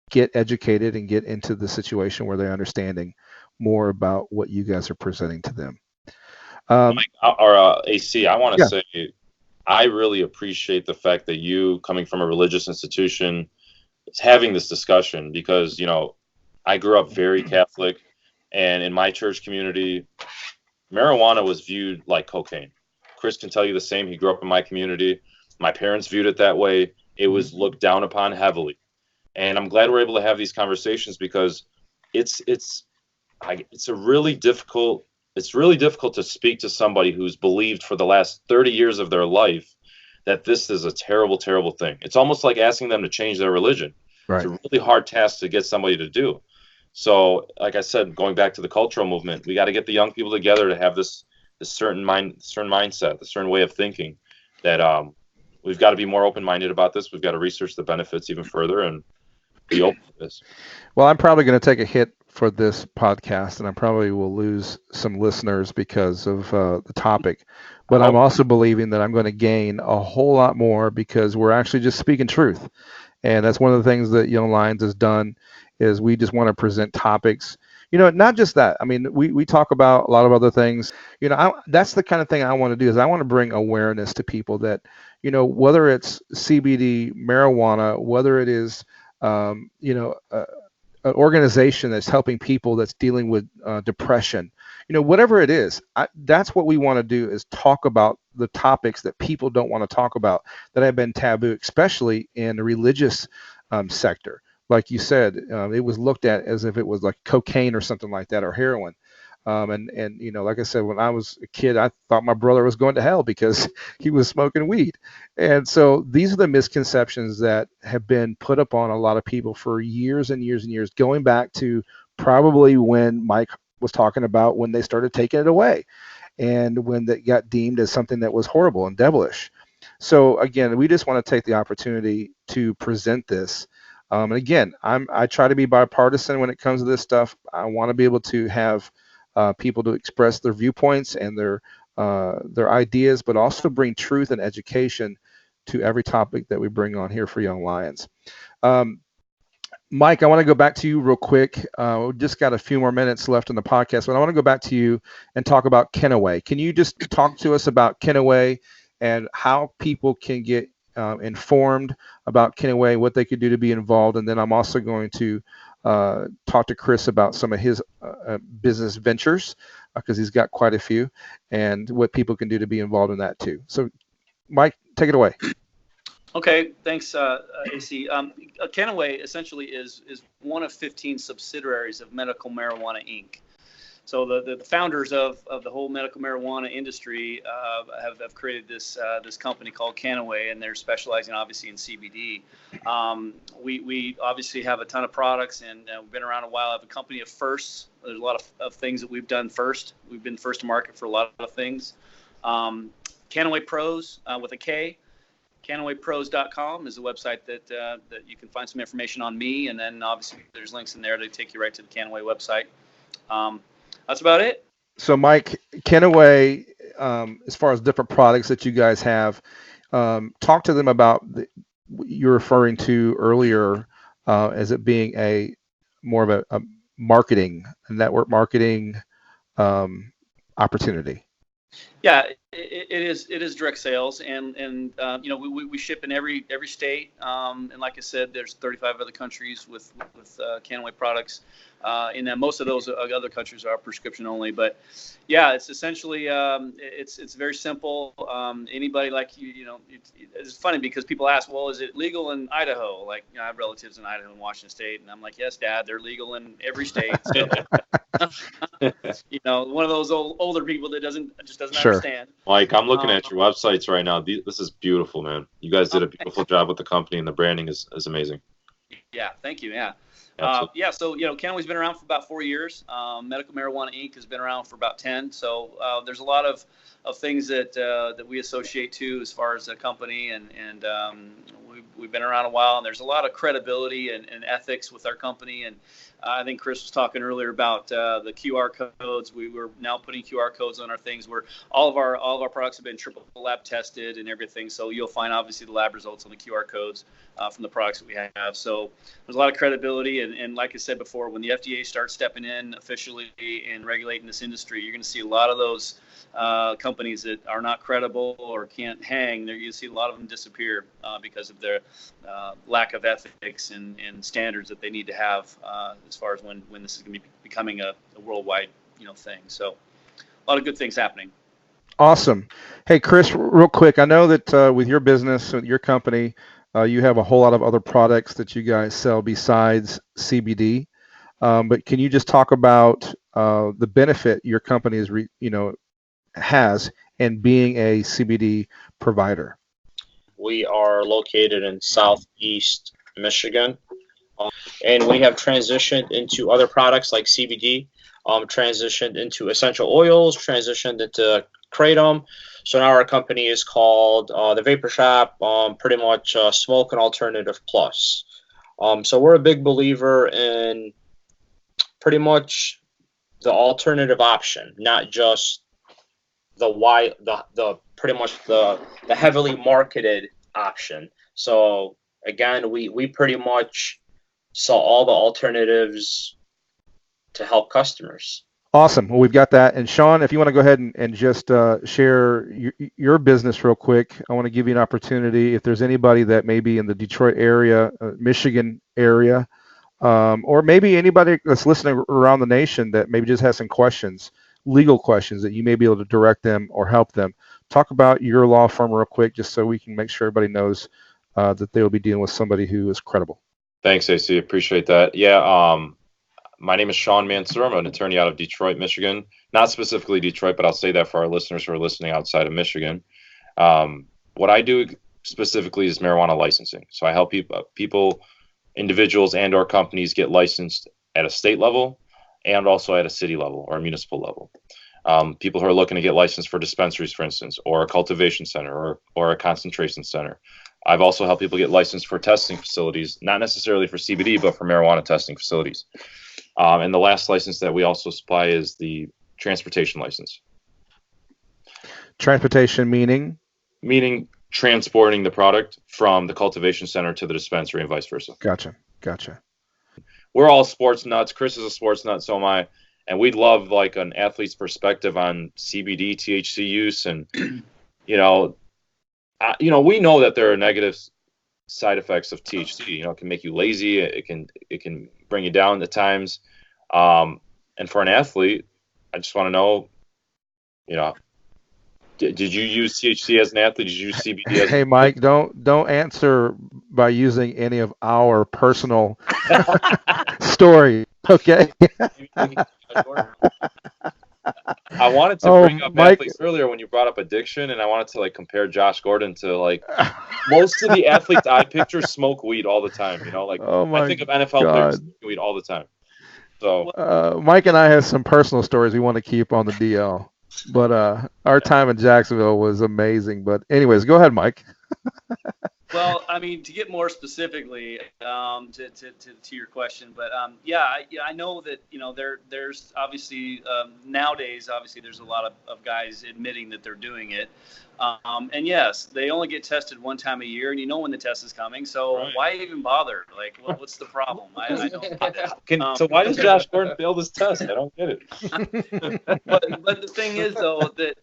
get educated and get into the situation where they're understanding more about what you guys are presenting to them. Mike, or AC, I want to say I really appreciate the fact that you, coming from a religious institution, is having this discussion, because I grew up very Catholic, and in my church community, marijuana was viewed like cocaine. Chris can tell you the same. He grew up in my community. My parents viewed it that way. It was looked down upon heavily. And I'm glad we're able to have these conversations, because it's really difficult to speak to somebody who's believed for the last 30 years of their life that this is a terrible, terrible thing. It's almost like asking them to change their religion. Right. It's a really hard task to get somebody to do. So, like I said, going back to the cultural movement, we got to get the young people together to have this certain mindset, the certain way of thinking, that we've got to be more open-minded about this. We've got to research the benefits even further and be open to this. Well, I'm probably going to take a hit for this podcast, and I probably will lose some listeners because of the topic. But I'm also believing that I'm going to gain a whole lot more, because we're actually just speaking truth. And that's one of the things that Young Lionz has done, is we just want to present topics. Not just that. I mean, we talk about a lot of other things. That's the kind of thing I want to do, is I want to bring awareness to people that, whether it's CBD, marijuana, whether it is, an organization that's helping people that's dealing with depression, whatever it is, that's what we want to do, is talk about the topics that people don't want to talk about, that have been taboo, especially in the religious sector. Like you said, it was looked at as if it was like cocaine or something like that, or heroin. And like I said, when I was a kid, I thought my brother was going to hell because he was smoking weed. And so these are the misconceptions that have been put upon a lot of people for years and years and years, going back to probably when Mike was talking about when they started taking it away, and when that got deemed as something that was horrible and devilish. So again, we just want to take the opportunity to present this. And again, I try to be bipartisan when it comes to this stuff. I want to be able to have people to express their viewpoints and their ideas, but also bring truth and education to every topic that we bring on here for Young Lionz. Mike, I want to go back to you real quick. We've just got a few more minutes left in the podcast, but I want to go back to you and talk about Kenaway. Can you just talk to us about Kenaway and how people can get informed about Kenaway, what they could do to be involved? And then I'm also going to talk to Chris about some of his business ventures, because he's got quite a few, and what people can do to be involved in that too. So, Mike, take it away. Okay, thanks, AC. Kenaway essentially is one of 15 subsidiaries of Medical Marijuana Inc. So the founders of the whole medical marijuana industry have created this company called Kenaway, and they're specializing obviously in CBD. We obviously have a ton of products, and we've been around a while. I have a company of firsts. There's a lot of things that we've done first. We've been first to market for a lot of things. Kenaway Pros with a K. KenawayPros.com is the website that you can find some information on me, and then obviously there's links in there to take you right to the Kenaway website. That's about it. So, Mike, Kenaway, as far as different products that you guys have, talk to them about you're referring to earlier as it being more of a network marketing opportunity? Yeah, it is direct sales, and you know, we ship in every state, and like I said, there's 35 other countries with Canaway products, and then most of those other countries are prescription only. But yeah, it's essentially it's very simple. Anybody like you know, it's funny because people ask, well, is it legal in Idaho? Like, you know, I have relatives in Idaho and Washington State, and I'm like, yes, Dad, they're legal in every state. So, you know, one of those older people that just doesn't Sure. understand. Mike, I'm looking at your websites right now. This is beautiful, man. You guys did a beautiful job with the company, and the branding is amazing. Yeah, thank you. Yeah. Absolutely. Yeah, so, you know, Canaway's been around for about 4 years. Medical Marijuana Inc. has been around for about 10. So there's a lot of things that we associate to as far as a company, and we've been around a while, and there's a lot of credibility and ethics with our company. And I think Chris was talking earlier about the QR codes. We were now putting QR codes on our things where all of our products have been triple lab tested and everything. So you'll find obviously the lab results on the QR codes from the products that we have. So there's a lot of credibility. And like I said before, when the FDA starts stepping in officially and regulating this industry, you're going to see a lot of those companies that are not credible or can't hang. You see a lot of them disappear because of their lack of ethics and standards that they need to have as far as when this is going to be becoming a worldwide, you know, thing. So a lot of good things happening. Awesome. Hey, Chris, real quick, I know that with your business, with your company, you have a whole lot of other products that you guys sell besides CBD. But can you just talk about the benefit your company is, has in being a CBD provider? We are located in Southeast Michigan, and we have transitioned into other products like CBD, transitioned into essential oils, transitioned into kratom. So now our company is called the Vapor Shop, pretty much Smoke and Alternative Plus. So we're a big believer in pretty much the alternative option, not just the pretty much the heavily marketed option. So again, we pretty much sell all the alternatives to help customers. Awesome. Well, we've got that. And Shaun, if you want to go ahead and just share your business real quick, I want to give you an opportunity. If there's anybody that may be in the Detroit area, Michigan area, or maybe anybody that's listening around the nation that maybe just has some questions, legal questions that you may be able to direct them or help them. Talk about your law firm real quick, just so we can make sure everybody knows that they will be dealing with somebody who is credible. Thanks, AC. Appreciate that. Yeah. My name is Shaun Mansour. I'm an attorney out of Detroit, Michigan. Not specifically Detroit, but I'll say that for our listeners who are listening outside of Michigan. What I do specifically is marijuana licensing. So I help people, individuals and or companies get licensed at a state level and also at a city level or a municipal level. People who are looking to get licensed for dispensaries, for instance, or a cultivation center or a concentration center. I've also helped people get licensed for testing facilities, not necessarily for CBD, but for marijuana testing facilities. And the last license that we also supply is the transportation license. Transportation meaning? Meaning transporting the product from the cultivation center to the dispensary and vice versa. Gotcha. We're all sports nuts. Chris is a sports nut, so am I. And we'd love like an athlete's perspective on CBD, THC use. And, we know that there are negative side effects of THC. It can make you lazy. It can bring you down at times. And for an athlete, I just want to know, did you use THC as an athlete? Did you use CBD as Hey, Mike, don't answer by using any of our personal story, okay? I wanted to bring up Mike, athletes earlier when you brought up addiction, and I wanted to compare Josh Gordon to most of the athletes I picture smoke weed all the time. I think of NFL players smoking weed all the time. So Mike and I have some personal stories we want to keep on the DL, but our time in Jacksonville was amazing. But anyways, go ahead, Mike. Well, I mean, to get more specifically to your question, but I know that there's obviously nowadays obviously there's a lot of guys admitting that they're doing it, and yes, they only get tested one time a year, and you know when the test is coming, so Right. why even bother? Like, what's the problem? I don't get it. So why does Josh Gordon fail this test? I don't get it. But the thing is, though, that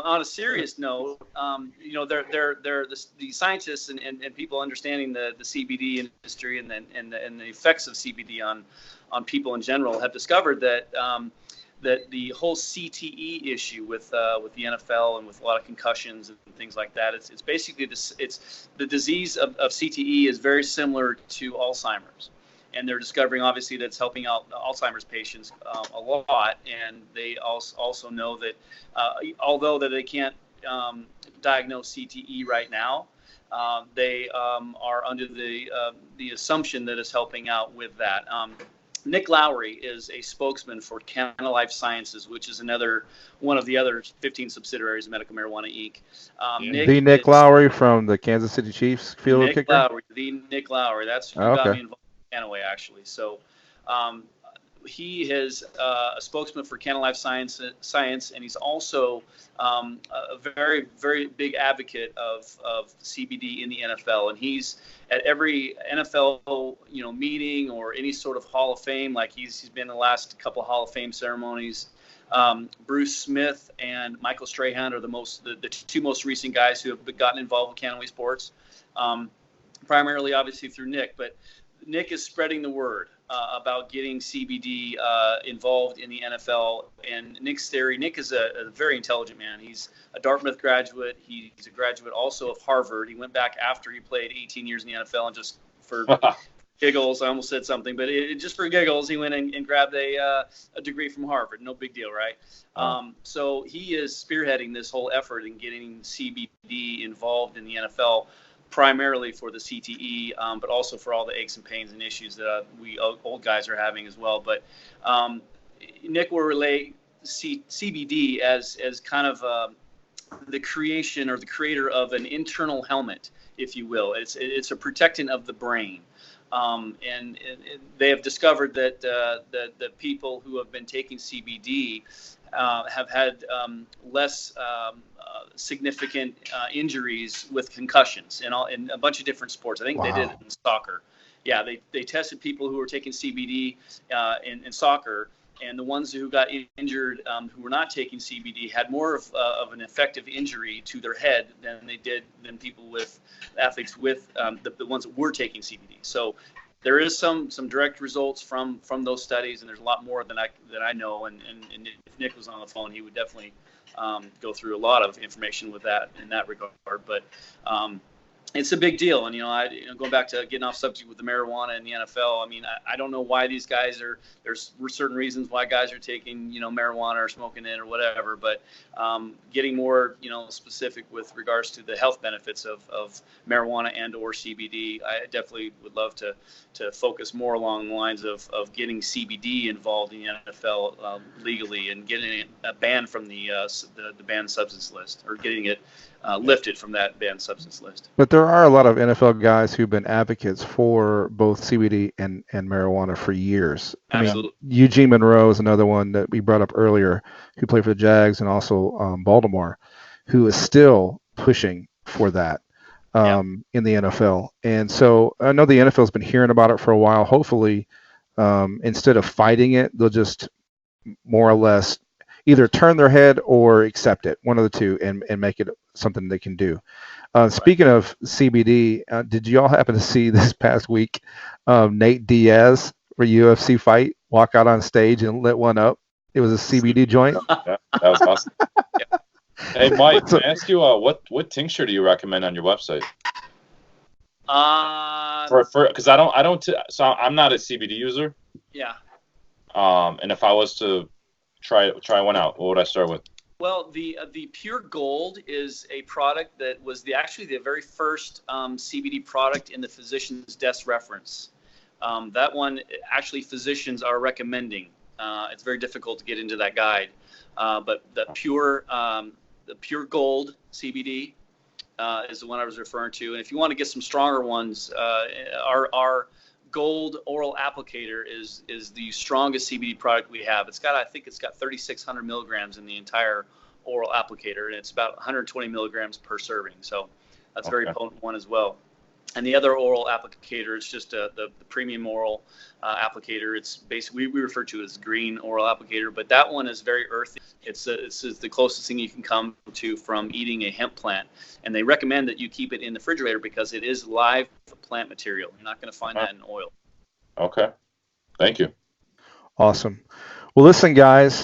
on a serious note, the scientists and people understanding the CBD industry and the effects of CBD on people in general have discovered that that the whole CTE issue with the NFL and with a lot of concussions and things like that, it's basically it's the disease of CTE is very similar to Alzheimer's. And they're discovering, obviously, that's helping out Alzheimer's patients a lot. And they also know that although that they can't diagnose CTE right now, they are under the assumption that it's helping out with that. Nick Lowry is a spokesman for Canna Life Sciences, which is another one of the other 15 subsidiaries of Medical Marijuana Inc. Nick Lowry from the Kansas City Chiefs field kicker? Nick Lowry. That's who got me involved in Canna, actually. So he is a spokesman for Canna Life Science, and he's also a very, very big advocate of CBD in the NFL. And he's at every NFL meeting or any sort of Hall of Fame. Like he's been in the last couple of Hall of Fame ceremonies. Bruce Smith and Michael Strahan are the two most recent guys who have gotten involved with cannabis sports, primarily obviously through Nick. But Nick is spreading the word about getting CBD involved in the NFL. And Nick's theory, Nick is a very intelligent man. He's a Dartmouth graduate. He's a graduate also of Harvard. He went back after he played 18 years in the NFL, and just for giggles, I almost said something, but just for giggles, he went and grabbed a degree from Harvard. No big deal, right? So he is spearheading this whole effort in getting CBD involved in the NFL, primarily for the CTE, but also for all the aches and pains and issues that we old guys are having as well. But Nick will relate CBD as kind of the creation or the creator of an internal helmet, if you will. It's a protectant of the brain. And they have discovered that the people who have been taking CBD have had less significant injuries with concussions in a bunch of different sports. I think they did it in soccer. Yeah, they tested people who were taking CBD in soccer, and the ones who got injured who were not taking CBD had more of an effective injury to their head than people with athletes with the ones that were taking CBD. So there is some direct results from those studies, and there's a lot more than I know. And if Nick was on the phone, he would definitely go through a lot of information with that in that regard. But it's a big deal. And, going back to getting off subject with the marijuana in the NFL, I mean, I don't know why these guys there's certain reasons why guys are taking, marijuana or smoking it or whatever, but getting more, specific with regards to the health benefits of marijuana and or CBD, I definitely would love to focus more along the lines of getting CBD involved in the NFL legally and getting it banned from the banned substance list, or getting it lifted from that banned substance list. But there are a lot of NFL guys who've been advocates for both CBD and marijuana for years. Absolutely. I mean, Eugene Monroe is another one that we brought up earlier, who played for the Jags and also Baltimore, who is still pushing for that in the NFL. And so I know the NFL has been hearing about it for a while. Hopefully, instead of fighting it, they'll just more or less either turn their head or accept it, one of the two, and make it something they can do. Speaking of CBD, did you all happen to see this past week Nate Diaz for UFC fight walk out on stage and lit one up? It was a CBD joint. Yeah, that was awesome. Yeah. Hey, Mike, can I ask you what tincture do you recommend on your website? Because so I'm not a CBD user. Yeah. And if I was to try one out, what would I start with? Well, the Pure Gold is a product that was actually the very first CBD product in the physician's desk reference. That one actually physicians are recommending. It's very difficult to get into that guide, but the Pure Gold CBD is the one I was referring to. And if you want to get some stronger ones, our Gold oral applicator is the strongest CBD product we have. I think it's got 3,600 milligrams in the entire oral applicator, and it's about 120 milligrams per serving. So that's a very potent one as well. And the other oral applicator is just the premium oral applicator. It's basically, we refer to it as green oral applicator, but that one is very earthy. It's the closest thing you can come to from eating a hemp plant. And they recommend that you keep it in the refrigerator because it is live plant material. You're not going to find that in oil. Okay. Thank you. Awesome. Well, listen, guys,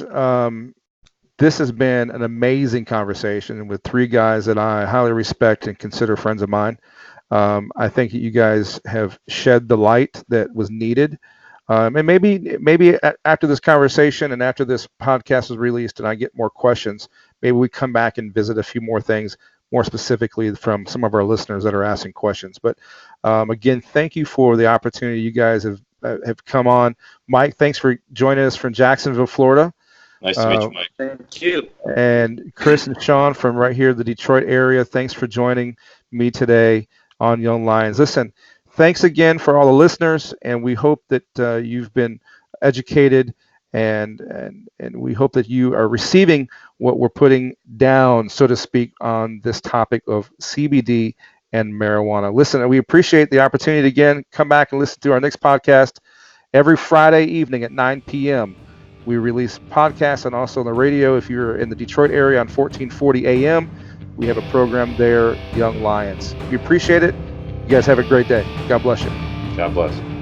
this has been an amazing conversation with three guys that I highly respect and consider friends of mine. I think that you guys have shed the light that was needed. And maybe after this conversation and after this podcast is released and I get more questions, maybe we come back and visit a few more things, more specifically from some of our listeners that are asking questions. But again, thank you for the opportunity. You guys have come on. Mike, thanks for joining us from Jacksonville, Florida. Nice to meet you, Mike. Thank you. And Chris and Shaun from right here, the Detroit area, thanks for joining me today on Young Lionz. Listen, thanks again for all the listeners, and we hope that you've been educated, and we hope that you are receiving what we're putting down, so to speak, on this topic of CBD and marijuana. Listen, we appreciate the opportunity to again come back and listen to our next podcast every Friday evening at 9 p.m. We release podcasts and also on the radio. If you're in the Detroit area on 1440 a.m., we have a program there, Young Lionz. We appreciate it. You guys have a great day. God bless you. God bless.